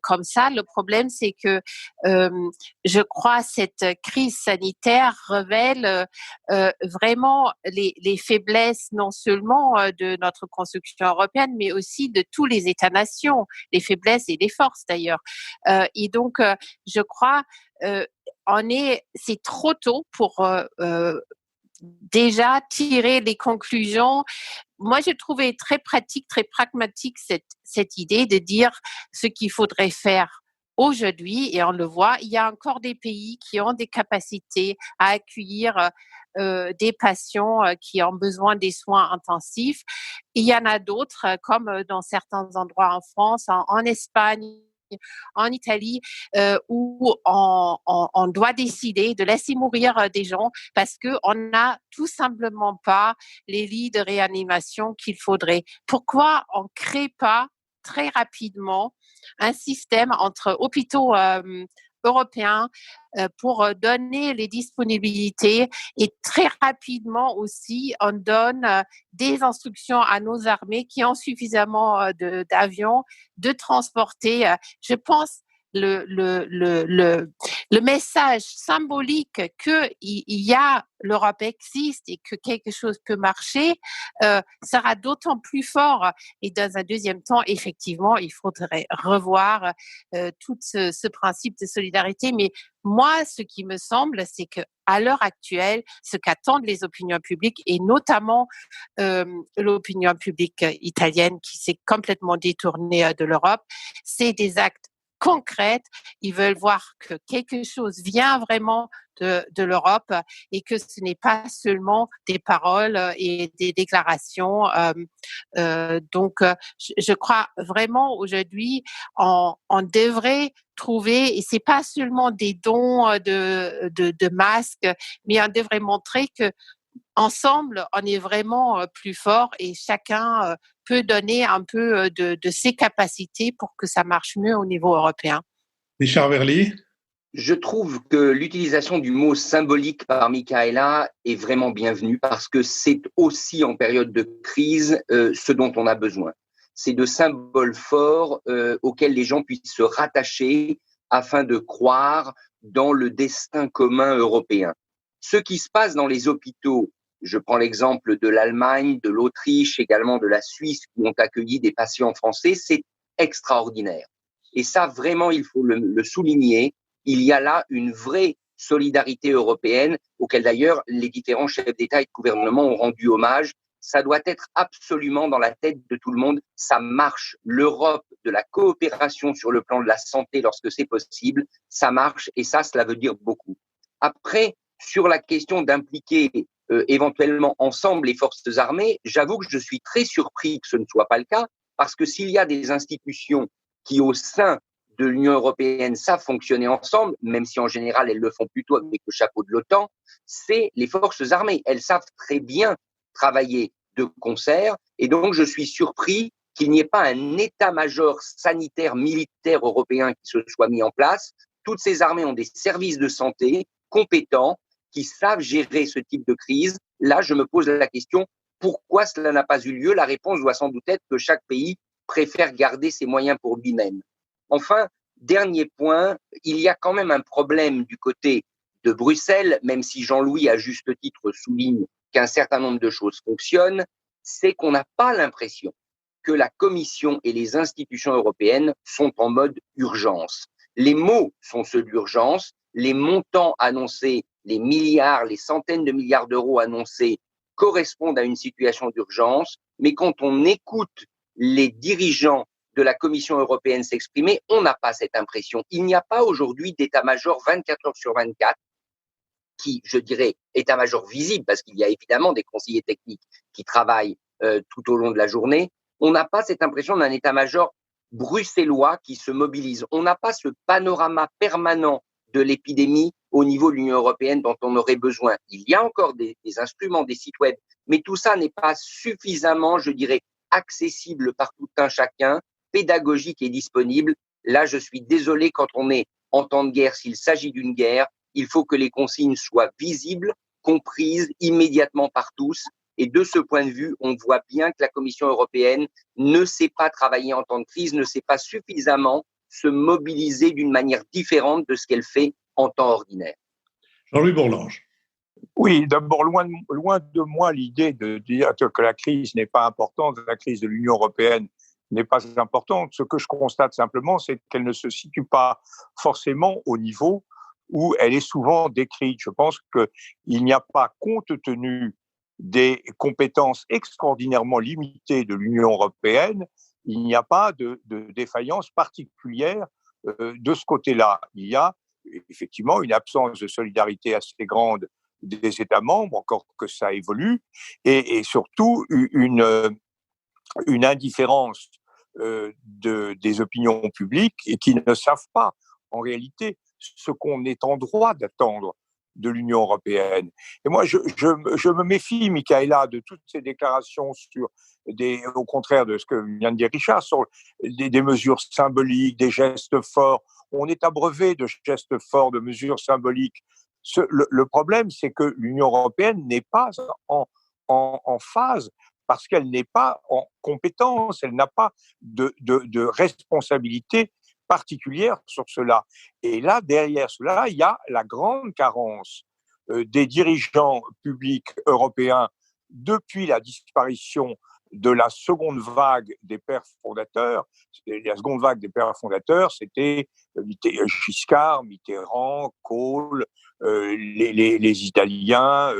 [SPEAKER 4] comme ça. Le problème, c'est que je crois cette crise sanitaire révèle vraiment les faiblesses non seulement de notre construction européenne, mais aussi de tous les États-nations, les faiblesses et les forces d'ailleurs. Et donc, je crois c'est trop tôt pour déjà tirer les conclusions. Moi, j'ai trouvé très pratique, très pragmatique cette idée de dire ce qu'il faudrait faire aujourd'hui, et on le voit, il y a encore des pays qui ont des capacités à accueillir des patients qui ont besoin des soins intensifs. Il y en a d'autres, comme dans certains endroits en France, en Espagne, en Italie, où on doit décider de laisser mourir des gens parce qu'on n'a tout simplement pas les lits de réanimation qu'il faudrait. Pourquoi on ne crée pas très rapidement un système entre hôpitaux européens pour donner les disponibilités, et très rapidement aussi on donne des instructions à nos armées qui ont suffisamment d'avions de transporter. Je pense le message symbolique que l'Europe existe et que quelque chose peut marcher sera d'autant plus fort. Et dans un deuxième temps, effectivement, il faudrait revoir tout ce principe de solidarité. Mais moi, ce qui me semble, c'est que à l'heure actuelle, ce qu'attendent les opinions publiques, et notamment l'opinion publique italienne qui s'est complètement détournée de l'Europe, c'est des actes concrètes. Ils veulent voir que quelque chose vient vraiment de l'Europe et que ce n'est pas seulement des paroles et des déclarations. Donc, je crois vraiment aujourd'hui, on devrait trouver, et c'est pas seulement des dons de masques, mais on devrait montrer que ensemble, on est vraiment plus fort et chacun peut donner un peu de ses capacités pour que ça marche mieux au niveau européen.
[SPEAKER 1] Richard Verly?
[SPEAKER 3] Je trouve que l'utilisation du mot symbolique par Michaela est vraiment bienvenue parce que c'est aussi en période de crise ce dont on a besoin. C'est de symboles forts auxquels les gens puissent se rattacher afin de croire dans le destin commun européen. Ce qui se passe dans les hôpitaux, je prends l'exemple de l'Allemagne, de l'Autriche, également de la Suisse qui ont accueilli des patients français, c'est extraordinaire. Et ça, vraiment, il faut le souligner. Il y a là une vraie solidarité européenne, auquel d'ailleurs les différents chefs d'État et de gouvernement ont rendu hommage. Ça doit être absolument dans la tête de tout le monde. Ça marche. L'Europe de la coopération sur le plan de la santé, lorsque c'est possible, ça marche et ça, cela veut dire beaucoup. Après, sur la question d'impliquer éventuellement ensemble les forces armées, j'avoue que je suis très surpris que ce ne soit pas le cas, parce que s'il y a des institutions qui, au sein de l'Union européenne savent fonctionner ensemble, même si en général elles le font plutôt avec le chapeau de l'OTAN, c'est les forces armées. Elles savent très bien travailler de concert et donc je suis surpris qu'il n'y ait pas un état-major sanitaire militaire européen qui se soit mis en place. Toutes ces armées ont des services de santé compétents qui savent gérer ce type de crise. Là, je me pose la question, pourquoi cela n'a pas eu lieu? La réponse doit sans doute être que chaque pays préfère garder ses moyens pour lui-même. Enfin, dernier point, il y a quand même un problème du côté de Bruxelles, même si Jean-Louis, à juste titre, souligne qu'un certain nombre de choses fonctionnent, c'est qu'on n'a pas l'impression que la Commission et les institutions européennes sont en mode urgence. Les mots sont ceux d'urgence, les montants annoncés, les milliards, les centaines de milliards d'euros annoncés correspondent à une situation d'urgence, mais quand on écoute les dirigeants de la Commission européenne s'exprimer, on n'a pas cette impression. Il n'y a pas aujourd'hui d'état-major 24 heures sur 24 qui, je dirais, état-major visible, parce qu'il y a évidemment des conseillers techniques qui travaillent tout au long de la journée. On n'a pas cette impression d'un état-major bruxellois qui se mobilise. On n'a pas ce panorama permanent de l'épidémie au niveau de l'Union européenne dont on aurait besoin. Il y a encore des instruments, des sites web, mais tout ça n'est pas suffisamment, je dirais, accessible par tout un chacun, pédagogique et disponible. Là, je suis désolé, quand on est en temps de guerre, s'il s'agit d'une guerre, il faut que les consignes soient visibles, comprises immédiatement par tous. Et de ce point de vue, on voit bien que la Commission européenne ne sait pas travailler en temps de crise, ne sait pas suffisamment se mobiliser d'une manière différente de ce qu'elle fait en temps ordinaire.
[SPEAKER 1] Jean-Louis Bourlanges.
[SPEAKER 5] Oui, d'abord, loin de moi l'idée de dire que la crise n'est pas importante, la crise de l'Union européenne n'est pas importante. Ce que je constate simplement, c'est qu'elle ne se situe pas forcément au niveau où elle est souvent décrite. Je pense qu'il n'y a pas, compte tenu des compétences extraordinairement limitées de l'Union européenne, il n'y a pas de défaillance particulière de ce côté-là. Il y a effectivement une absence de solidarité assez grande des États membres, encore que ça évolue, et surtout une indifférence des opinions publiques et qui ne savent pas en réalité ce qu'on est en droit d'attendre de l'Union européenne. Et moi, je me méfie, Michaela, de toutes ces déclarations au contraire de ce que vient de dire Richard, sur des mesures symboliques, des gestes forts. On est abreuvé de gestes forts, de mesures symboliques. Le problème, c'est que l'Union européenne n'est pas en phase parce qu'elle n'est pas en compétence, elle n'a pas de responsabilité particulière sur cela. Et là, derrière cela, il y a la grande carence des dirigeants publics européens depuis la disparition de la seconde vague des pères fondateurs. La seconde vague des pères fondateurs, c'était Giscard, Mitterrand, Kohl, les Italiens,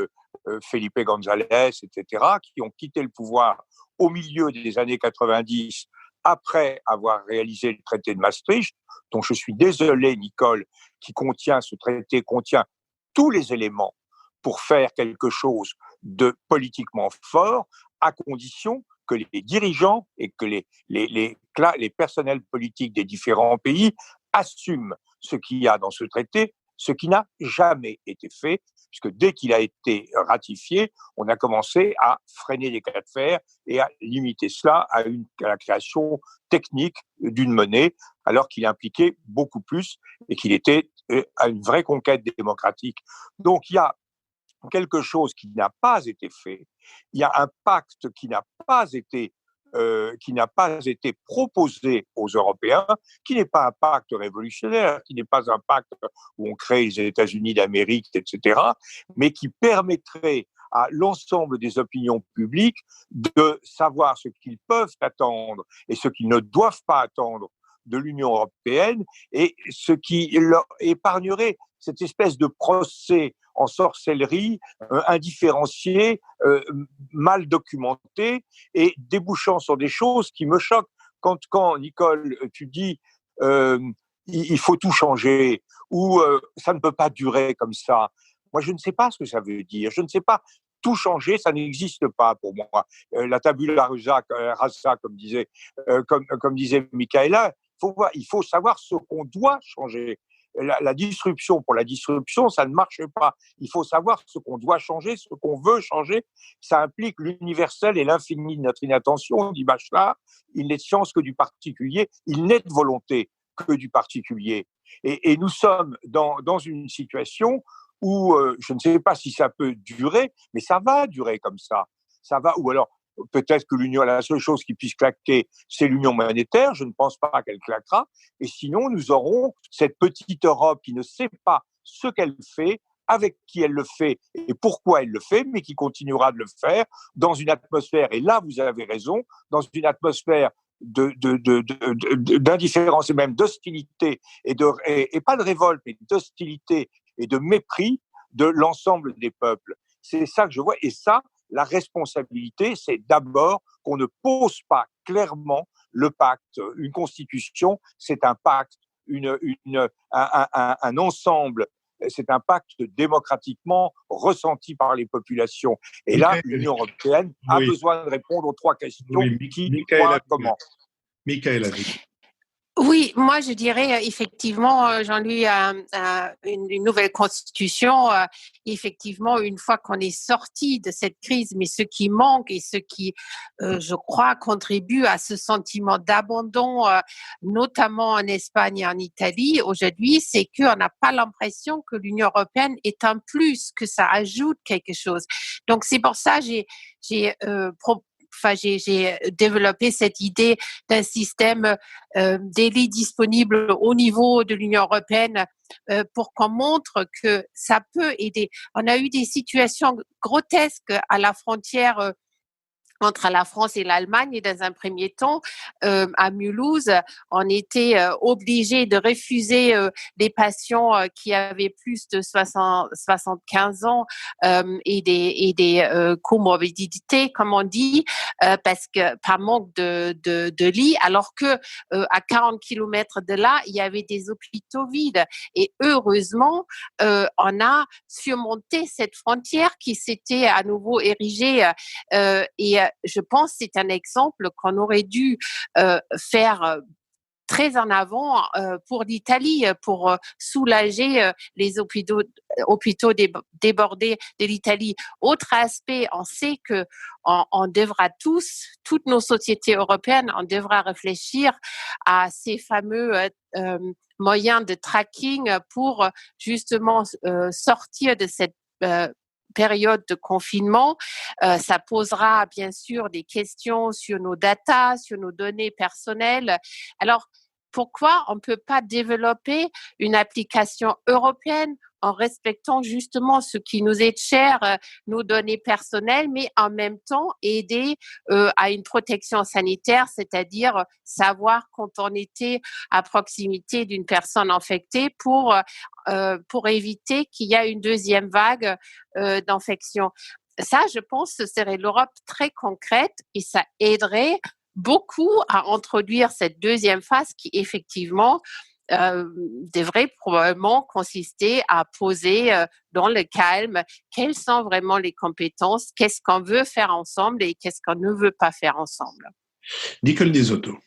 [SPEAKER 5] Felipe González, etc., qui ont quitté le pouvoir au milieu des années 90 après avoir réalisé le traité de Maastricht, dont je suis désolé, Nicole, ce traité contient tous les éléments pour faire quelque chose de politiquement fort, à condition que les dirigeants et que les personnels politiques des différents pays assument ce qu'il y a dans ce traité ce qui n'a jamais été fait, puisque dès qu'il a été ratifié, on a commencé à freiner les cas de fer et à limiter cela à la création technique d'une monnaie, alors qu'il impliquait beaucoup plus et qu'il était à une vraie conquête démocratique. Donc il y a quelque chose qui n'a pas été fait, il y a un pacte qui n'a pas été proposé aux Européens, qui n'est pas un pacte révolutionnaire, qui n'est pas un pacte où on crée les États-Unis d'Amérique, etc., mais qui permettrait à l'ensemble des opinions publiques de savoir ce qu'ils peuvent attendre et ce qu'ils ne doivent pas attendre de l'Union européenne, et ce qui leur épargnerait cette espèce de procès en sorcellerie, indifférencié, mal documenté et débouchant sur des choses qui me choquent. Quand Nicole, tu dis il faut tout changer ou ça ne peut pas durer comme ça, moi je ne sais pas ce que ça veut dire. Je ne sais pas. Tout changer, ça n'existe pas pour moi. La tabula rasa, comme disait Michaela, il faut savoir ce qu'on doit changer. La disruption pour la disruption, ça ne marche pas. Il faut savoir ce qu'on doit changer, ce qu'on veut changer. Ça implique l'universel et l'infini de notre inattention, dit Bachelard. Il n'est de science que du particulier, il n'est de volonté que du particulier. Et nous sommes dans une situation où je ne sais pas si ça peut durer, mais ça va durer comme ça. Ça va, ou alors peut-être que la seule chose qui puisse claquer, c'est l'union monétaire. Je ne pense pas qu'elle claquera. Et sinon, nous aurons cette petite Europe qui ne sait pas ce qu'elle fait, avec qui elle le fait et pourquoi elle le fait, mais qui continuera de le faire dans une atmosphère, et là vous avez raison, dans une atmosphère d'indifférence et même d'hostilité, et pas de révolte, mais d'hostilité et de mépris de l'ensemble des peuples. C'est ça que je vois. Et ça, la responsabilité, c'est d'abord qu'on ne pose pas clairement le pacte. Une constitution, c'est un pacte, un ensemble, c'est un pacte démocratiquement ressenti par les populations. Et là, l'Union européenne a besoin de répondre aux trois questions. Qui, quoi, comment.
[SPEAKER 1] Michaela, a dit.
[SPEAKER 4] Oui, moi je dirais effectivement, Jean-Louis, une nouvelle constitution, effectivement, une fois qu'on est sorti de cette crise, mais ce qui manque et ce qui, je crois, contribue à ce sentiment d'abandon, notamment en Espagne et en Italie aujourd'hui, c'est qu'on n'a pas l'impression que l'Union européenne est un plus, que ça ajoute quelque chose. Donc c'est pour ça que j'ai développé cette idée d'un système d'élite disponible au niveau de l'Union européenne pour qu'on montre que ça peut aider. On a eu des situations grotesques à la frontière entre la France et l'Allemagne, et dans un premier temps, à Mulhouse, on était obligé de refuser des patients qui avaient plus de 75 ans et des comorbidités, comme on dit, parce que par manque de lits, alors que à 40 kilomètres de là, il y avait des hôpitaux vides. Et heureusement, on a surmonté cette frontière qui s'était à nouveau érigée et je pense que c'est un exemple qu'on aurait dû faire très en avant pour l'Italie, pour soulager les hôpitaux débordés de l'Italie. Autre aspect, on sait que on devra toutes nos sociétés européennes, on devra réfléchir à ces fameux moyens de tracking pour justement sortir de cette période de confinement. Ça posera bien sûr des questions sur nos datas, sur nos données personnelles. Alors, pourquoi on ne peut pas développer une application européenne en respectant justement ce qui nous est cher, nos données personnelles, mais en même temps aider à une protection sanitaire, c'est-à-dire savoir quand on était à proximité d'une personne infectée pour éviter qu'il y ait une deuxième vague d'infection. Ça, je pense, ce serait l'Europe très concrète et ça aiderait beaucoup à introduire cette deuxième phase qui, effectivement, devrait probablement consister à poser dans le calme quelles sont vraiment les compétences, qu'est-ce qu'on veut faire ensemble et qu'est-ce qu'on ne veut pas faire ensemble.
[SPEAKER 1] Nicole Desotto.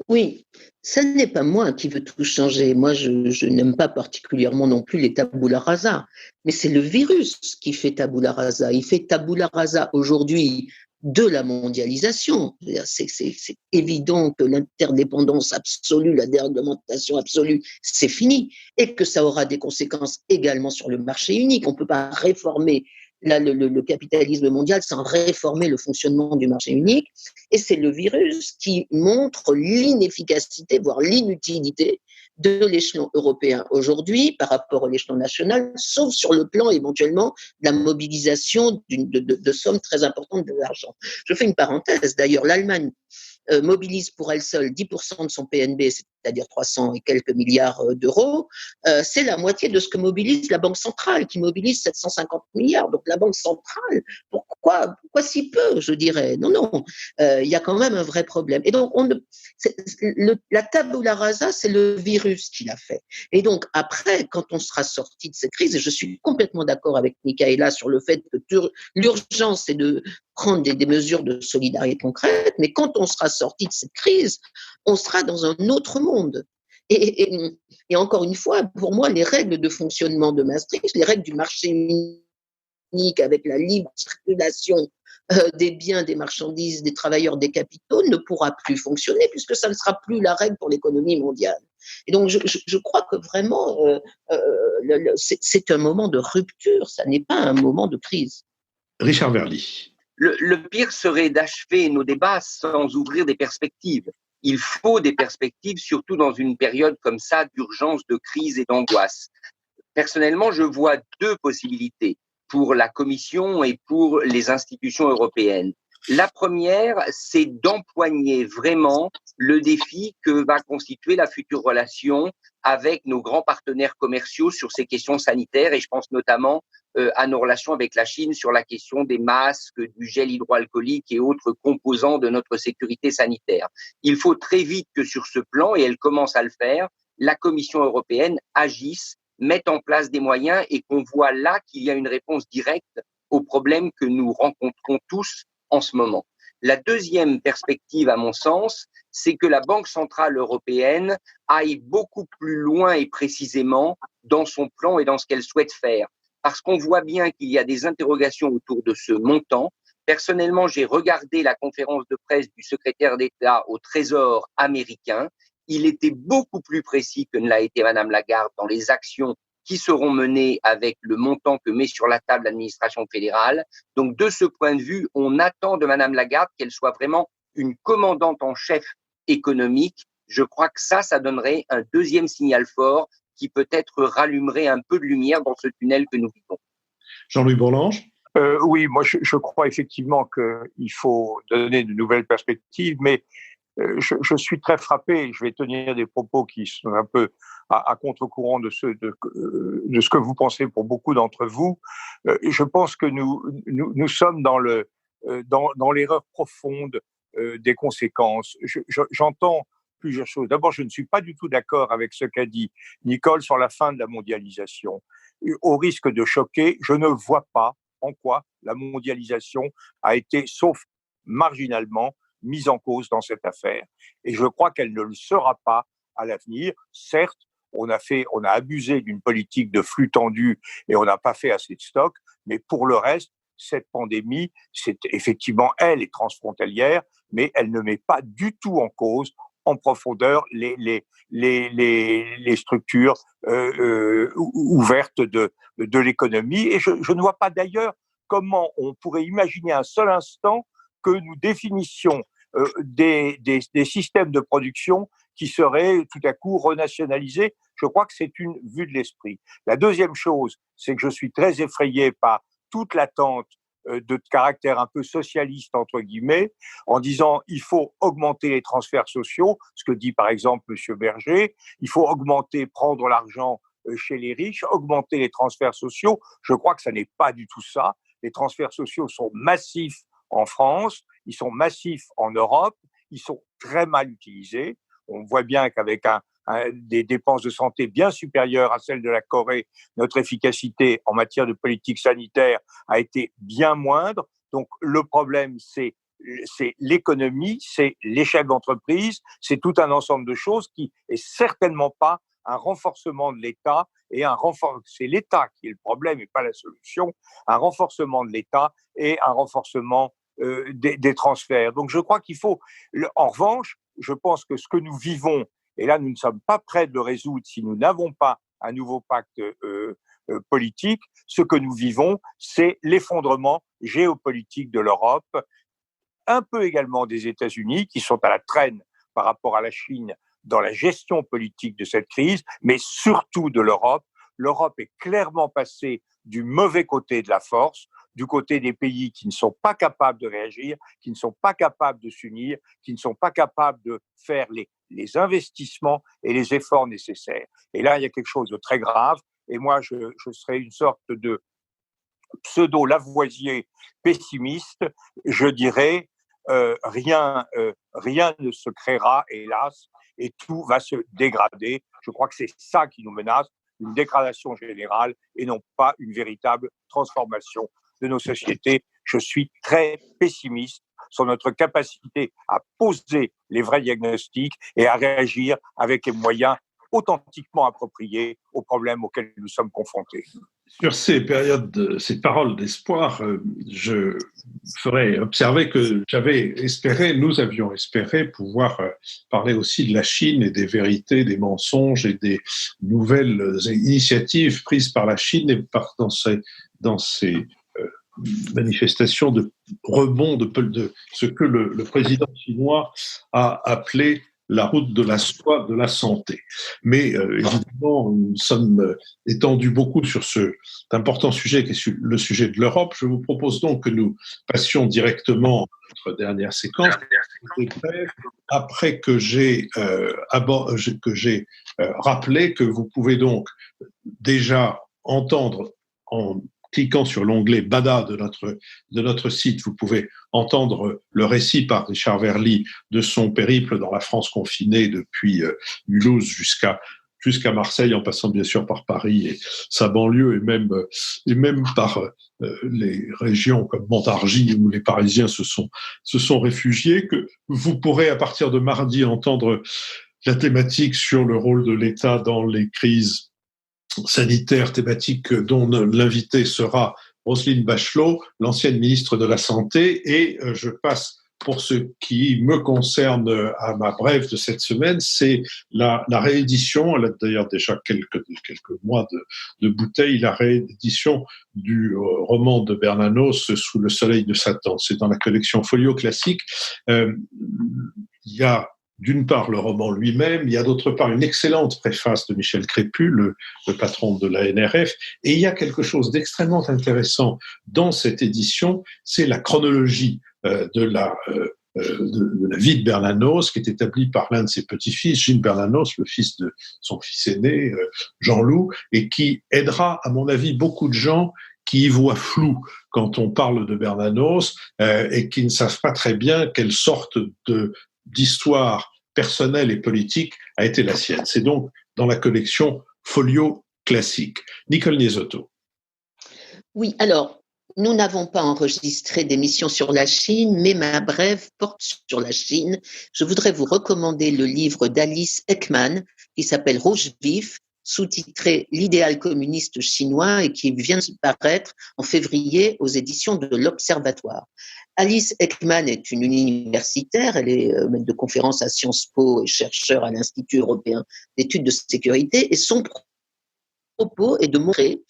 [SPEAKER 2] Oui, ça n'est pas moi qui veux tout changer. Moi, je n'aime pas particulièrement non plus les tabula rasa, mais c'est le virus qui fait tabula rasa. Il fait tabula rasa aujourd'hui de la mondialisation. C'est évident que l'interdépendance absolue, la déréglementation absolue, c'est fini et que ça aura des conséquences également sur le marché unique. On ne peut pas réformer le capitalisme mondial sans réformer le fonctionnement du marché unique. Et c'est le virus qui montre l'inefficacité, voire l'inutilité de l'échelon européen aujourd'hui par rapport à l'échelon national, sauf sur le plan éventuellement de la mobilisation de sommes très importantes de l'argent. Je fais une parenthèse, d'ailleurs, l'Allemagne mobilise pour elle seule 10% de son PNB, c'est-à-dire 300 et quelques milliards d'euros, c'est la moitié de ce que mobilise la Banque centrale, qui mobilise 750 milliards. Donc la Banque centrale, pourquoi si peu, je dirais? Non, il y a quand même un vrai problème. Et donc, la tabula rasa, c'est le virus qui l'a fait. Et donc, après, quand on sera sorti de cette crise, et je suis complètement d'accord avec Michaela sur le fait que l'urgence, c'est de prendre des mesures de solidarité concrètes, mais quand on sera sorti de cette crise, on sera dans un autre monde. Et encore une fois, pour moi, les règles de fonctionnement de Maastricht, les règles du marché unique avec la libre circulation des biens, des marchandises, des travailleurs, des capitaux ne pourra plus fonctionner puisque ça ne sera plus la règle pour l'économie mondiale. Et donc, je crois que vraiment, c'est un moment de rupture, ça n'est pas un moment de crise.
[SPEAKER 1] Richard Verly.
[SPEAKER 3] Le pire serait d'achever nos débats sans ouvrir des perspectives. Il faut des perspectives, surtout dans une période comme ça d'urgence, de crise et d'angoisse. Personnellement, je vois deux possibilités pour la Commission et pour les institutions européennes. La première, c'est d'empoigner vraiment le défi que va constituer la future relation avec nos grands partenaires commerciaux sur ces questions sanitaires, et je pense notamment à nos relations avec la Chine sur la question des masques, du gel hydroalcoolique et autres composants de notre sécurité sanitaire. Il faut très vite que sur ce plan, et elle commence à le faire, la Commission européenne agisse, mette en place des moyens et qu'on voit là qu'il y a une réponse directe aux problèmes que nous rencontrons tous en ce moment. La deuxième perspective, à mon sens, c'est que la Banque centrale européenne aille beaucoup plus loin et précisément dans son plan et dans ce qu'elle souhaite faire. Parce qu'on voit bien qu'il y a des interrogations autour de ce montant. Personnellement, j'ai regardé la conférence de presse du secrétaire d'État au Trésor américain. Il était beaucoup plus précis que ne l'a été Madame Lagarde dans les actions qui seront menées avec le montant que met sur la table l'administration fédérale. Donc, de ce point de vue, on attend de Madame Lagarde qu'elle soit vraiment une commandante en chef économique. Je crois que ça donnerait un deuxième signal fort qui peut-être rallumerait un peu de lumière dans ce tunnel que nous vivons.
[SPEAKER 1] Jean-Louis Bourlange.
[SPEAKER 5] Oui, moi je crois effectivement qu'il faut donner de nouvelles perspectives, mais je suis très frappé, je vais tenir des propos qui sont un peu à contre-courant de ce que vous pensez pour beaucoup d'entre vous. Je pense que nous sommes dans l'erreur profonde des conséquences. J'entends plusieurs choses. D'abord, je ne suis pas du tout d'accord avec ce qu'a dit Nicole sur la fin de la mondialisation. Au risque de choquer, je ne vois pas en quoi la mondialisation a été, sauf marginalement, mise en cause dans cette affaire. Et je crois qu'elle ne le sera pas à l'avenir. Certes, on a abusé d'une politique de flux tendu et on n'a pas fait assez de stock, mais pour le reste, cette pandémie, c'est effectivement, elle est transfrontalière, mais elle ne met pas du tout en cause en profondeur les structures ouvertes de l'économie. Et je ne vois pas d'ailleurs comment on pourrait imaginer un seul instant que nous définissions des systèmes de production qui seraient tout à coup renationalisés. Je crois que c'est une vue de l'esprit. La deuxième chose, c'est que je suis très effrayé par toute l'attente de caractère un peu socialiste, entre guillemets, en disant il faut augmenter les transferts sociaux, ce que dit par exemple M. Berger, il faut prendre l'argent chez les riches, augmenter les transferts sociaux. Je crois que ça n'est pas du tout ça. Les transferts sociaux sont massifs en France, ils sont massifs en Europe, ils sont très mal utilisés. On voit bien qu'avec des dépenses de santé bien supérieures à celles de la Corée, notre efficacité en matière de politique sanitaire a été bien moindre. Donc le problème, c'est c'est l'économie, c'est l'échec d'entreprise, c'est tout un ensemble de choses qui est certainement pas un renforcement de l'État c'est l'État qui est le problème et pas la solution, un renforcement de l'État et un renforcement des transferts. Donc je crois qu'il faut, en revanche, je pense que ce que nous vivons, et là nous ne sommes pas prêts de le résoudre si nous n'avons pas un nouveau pacte politique, ce que nous vivons, c'est l'effondrement géopolitique de l'Europe, un peu également des États-Unis qui sont à la traîne par rapport à la Chine dans la gestion politique de cette crise, mais surtout de l'Europe. L'Europe est clairement passée du mauvais côté de la force, du côté des pays qui ne sont pas capables de réagir, qui ne sont pas capables de s'unir, qui ne sont pas capables de faire les investissements et les efforts nécessaires. Et là, il y a quelque chose de très grave. Et moi, je serais une sorte de pseudo-Lavoisier pessimiste. Je dirais, rien ne se créera, hélas, et tout va se dégrader. Je crois que c'est ça qui nous menace, une dégradation générale et non pas une véritable transformation de nos sociétés. Je suis très pessimiste sur notre capacité à poser les vrais diagnostics et à réagir avec les moyens authentiquement appropriés aux problèmes auxquels nous sommes confrontés.
[SPEAKER 1] Sur ces paroles d'espoir, je ferais observer que nous avions espéré pouvoir parler aussi de la Chine et des vérités, des mensonges et des nouvelles initiatives prises par la Chine et dans ces manifestations de rebond de ce que le président chinois a appelé la route de la soie de la santé. Mais évidemment, nous sommes étendus beaucoup sur cet important sujet qui est le sujet de l'Europe. Je vous propose donc que nous passions directement à notre dernière séquence, après que j'ai rappelé que vous pouvez donc déjà entendre en cliquant sur l'onglet Bada de notre site, vous pouvez entendre le récit par Richard Verly de son périple dans la France confinée depuis Mulhouse jusqu'à Marseille, en passant bien sûr par Paris et sa banlieue, et même par les régions comme Montargis où les Parisiens se sont réfugiés. Que vous pourrez à partir de mardi entendre la thématique sur le rôle de l'État dans les crises sanitaire thématique dont l'invité sera Roselyne Bachelot, l'ancienne ministre de la Santé. Et je passe, pour ce qui me concerne, à ma brève de cette semaine, c'est la réédition, elle a d'ailleurs déjà quelques mois de bouteille, la réédition du roman de Bernanos, Sous le soleil de Satan. C'est dans la collection Folio Classique. Il y a d'une part le roman lui-même, il y a d'autre part une excellente préface de Michel Crépu, le patron de la NRF, et il y a quelque chose d'extrêmement intéressant dans cette édition, c'est la chronologie de la vie de Bernanos, qui est établie par l'un de ses petits-fils, Gilles Bernanos, le fils de son fils aîné, Jean-Loup, et qui aidera, à mon avis, beaucoup de gens qui y voient flou quand on parle de Bernanos et qui ne savent pas très bien quelle sorte d'histoire personnelle et politique a été la sienne. C'est donc dans la collection Folio Classique. Nicole Niesotto.
[SPEAKER 2] Oui, alors, nous n'avons pas enregistré d'émission sur la Chine, mais ma brève porte sur la Chine. Je voudrais vous recommander le livre d'Alice Ekman qui s'appelle Rouge vif, sous-titré L'idéal communiste chinois et qui vient de paraître en février aux éditions de l'Observatoire. Alice Ekman est une universitaire, elle est maître de conférence à Sciences Po et chercheur à l'Institut européen d'études de sécurité, et son propos est de montrer,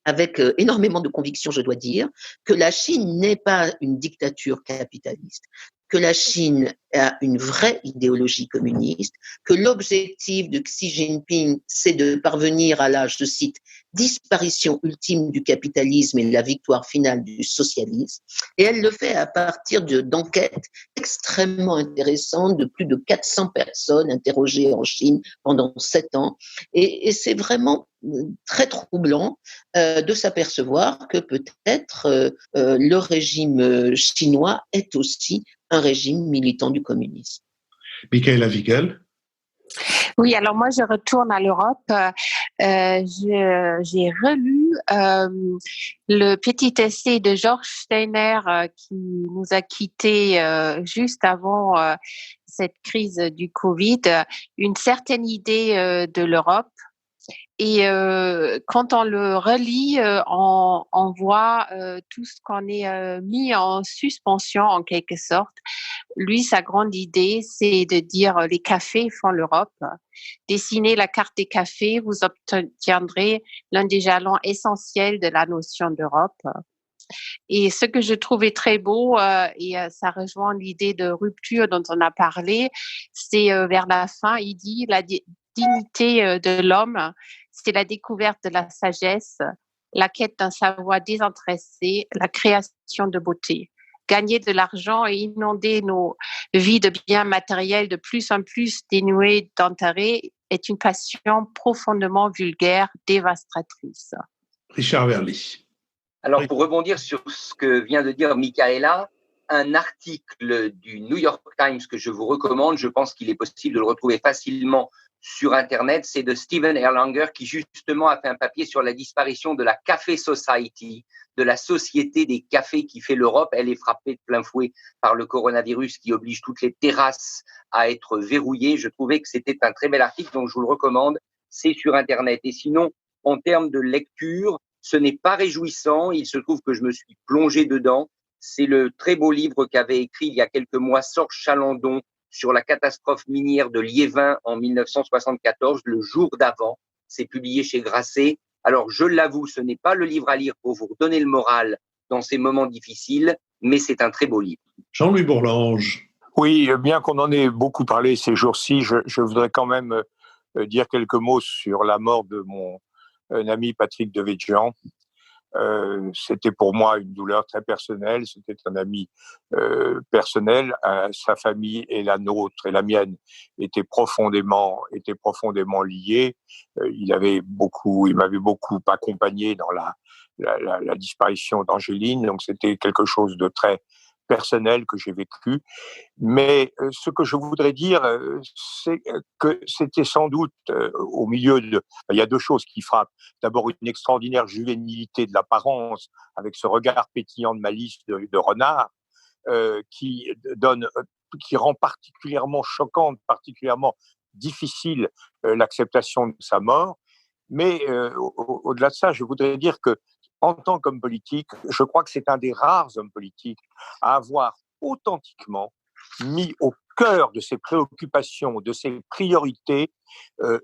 [SPEAKER 2] avec énormément de conviction, je dois dire, que la Chine n'est pas une dictature capitaliste, que la Chine a une vraie idéologie communiste, que l'objectif de Xi Jinping, c'est de parvenir à la, je cite, disparition ultime du capitalisme et la victoire finale du socialisme. Et elle le fait à partir d'enquêtes extrêmement intéressantes de plus de 400 personnes interrogées en Chine pendant 7 ans. Et c'est vraiment très troublant de s'apercevoir que peut-être le régime chinois est aussi un régime militant du communisme.
[SPEAKER 1] Michaela Wiegel.
[SPEAKER 4] Oui, alors moi je retourne à l'Europe. j'ai relu le petit essai de Georges Steiner qui nous a quittés juste avant cette crise du Covid, une certaine idée de l'Europe. Et quand on le relit, on voit tout ce qu'on est mis en suspension en quelque sorte. Lui, sa grande idée, c'est de dire les cafés font l'Europe. Dessinez la carte des cafés, vous obtiendrez l'un des jalons essentiels de la notion d'Europe. Et ce que je trouvais très beau, et ça rejoint l'idée de rupture dont on a parlé, c'est vers la fin, il dit la dignité de l'homme, c'est la découverte de la sagesse, la quête d'un savoir désintéressé, la création de beauté. Gagner de l'argent et inonder nos vies de biens matériels de plus en plus dénués d'intérêt est une passion profondément vulgaire, dévastatrice.
[SPEAKER 1] Richard Verly.
[SPEAKER 3] Alors, pour rebondir sur ce que vient de dire Michaela, un article du New York Times que je vous recommande, je pense qu'il est possible de le retrouver facilement sur Internet, c'est de Steven Erlanger qui justement a fait un papier sur la disparition de la Café Society, de la société des cafés qui fait l'Europe. Elle est frappée de plein fouet par le coronavirus qui oblige toutes les terrasses à être verrouillées. Je trouvais que c'était un très bel article, donc je vous le recommande. C'est sur Internet. Et sinon, en termes de lecture, ce n'est pas réjouissant. Il se trouve que je me suis plongé dedans. C'est le très beau livre qu'avait écrit il y a quelques mois Sorge Chalandon sur la catastrophe minière de Liévin en 1974, le jour d'avant. C'est publié chez Grasset. Alors, je l'avoue, ce n'est pas le livre à lire pour vous redonner le moral dans ces moments difficiles, mais c'est un très beau livre.
[SPEAKER 1] Jean-Louis Bourlange.
[SPEAKER 5] Oui, bien qu'on en ait beaucoup parlé ces jours-ci, je voudrais quand même dire quelques mots sur la mort de mon ami Patrick Devedjian. C'était pour moi une douleur très personnelle. C'était un ami personnel. Sa famille et la nôtre et la mienne étaient profondément liées. Il m'avait beaucoup accompagné dans la disparition d'Angéline. Donc c'était quelque chose de très personnel que j'ai vécu. Mais ce que je voudrais dire, c'est que c'était sans doute au milieu de... Il y a deux choses qui frappent. D'abord, une extraordinaire juvénilité de l'apparence, avec ce regard pétillant de malice de renard, qui rend particulièrement choquante, particulièrement difficile l'acceptation de sa mort. Mais au-delà de ça, je voudrais dire que en tant qu'homme politique, je crois que c'est un des rares hommes politiques à avoir authentiquement mis au cœur de ses préoccupations, de ses priorités,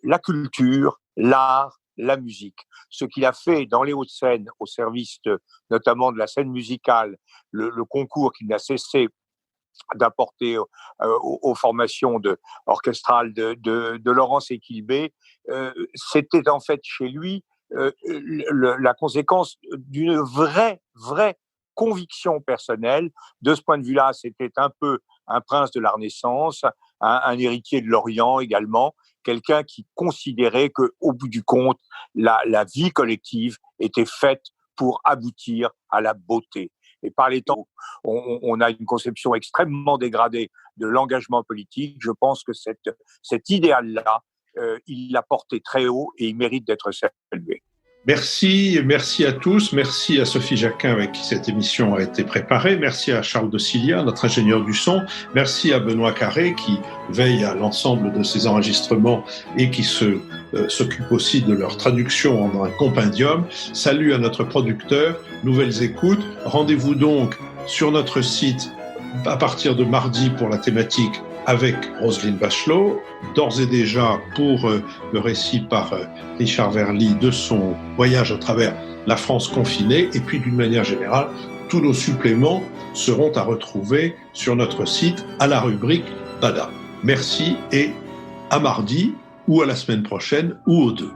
[SPEAKER 5] la culture, l'art, la musique. Ce qu'il a fait dans les Hauts-de-Seine, au service notamment de la scène musicale, le concours qu'il n'a cessé d'apporter aux formations orchestrales de Laurence Equilbé, c'était en fait chez lui la conséquence d'une vraie conviction personnelle. De ce point de vue-là, c'était un peu un prince de la Renaissance, un héritier de l'Orient également, quelqu'un qui considérait qu'au bout du compte, la vie collective était faite pour aboutir à la beauté. Et par les temps, on a une conception extrêmement dégradée de l'engagement politique. Je pense que cet idéal-là, il l'a porté très haut et il mérite d'être salué.
[SPEAKER 1] Merci à tous. Merci à Sophie Jacquin avec qui cette émission a été préparée. Merci à Charles de Cilia, notre ingénieur du son. Merci à Benoît Carré qui veille à l'ensemble de ces enregistrements et qui s'occupe aussi de leur traduction en un compendium. Salut à notre producteur. Nouvelles écoutes. Rendez-vous donc sur notre site à partir de mardi pour la thématique avec Roselyne Bachelot, d'ores et déjà pour le récit par Richard Verly de son voyage à travers la France confinée, et puis d'une manière générale, tous nos suppléments seront à retrouver sur notre site à la rubrique Pada. Merci et à mardi ou à la semaine prochaine ou aux deux.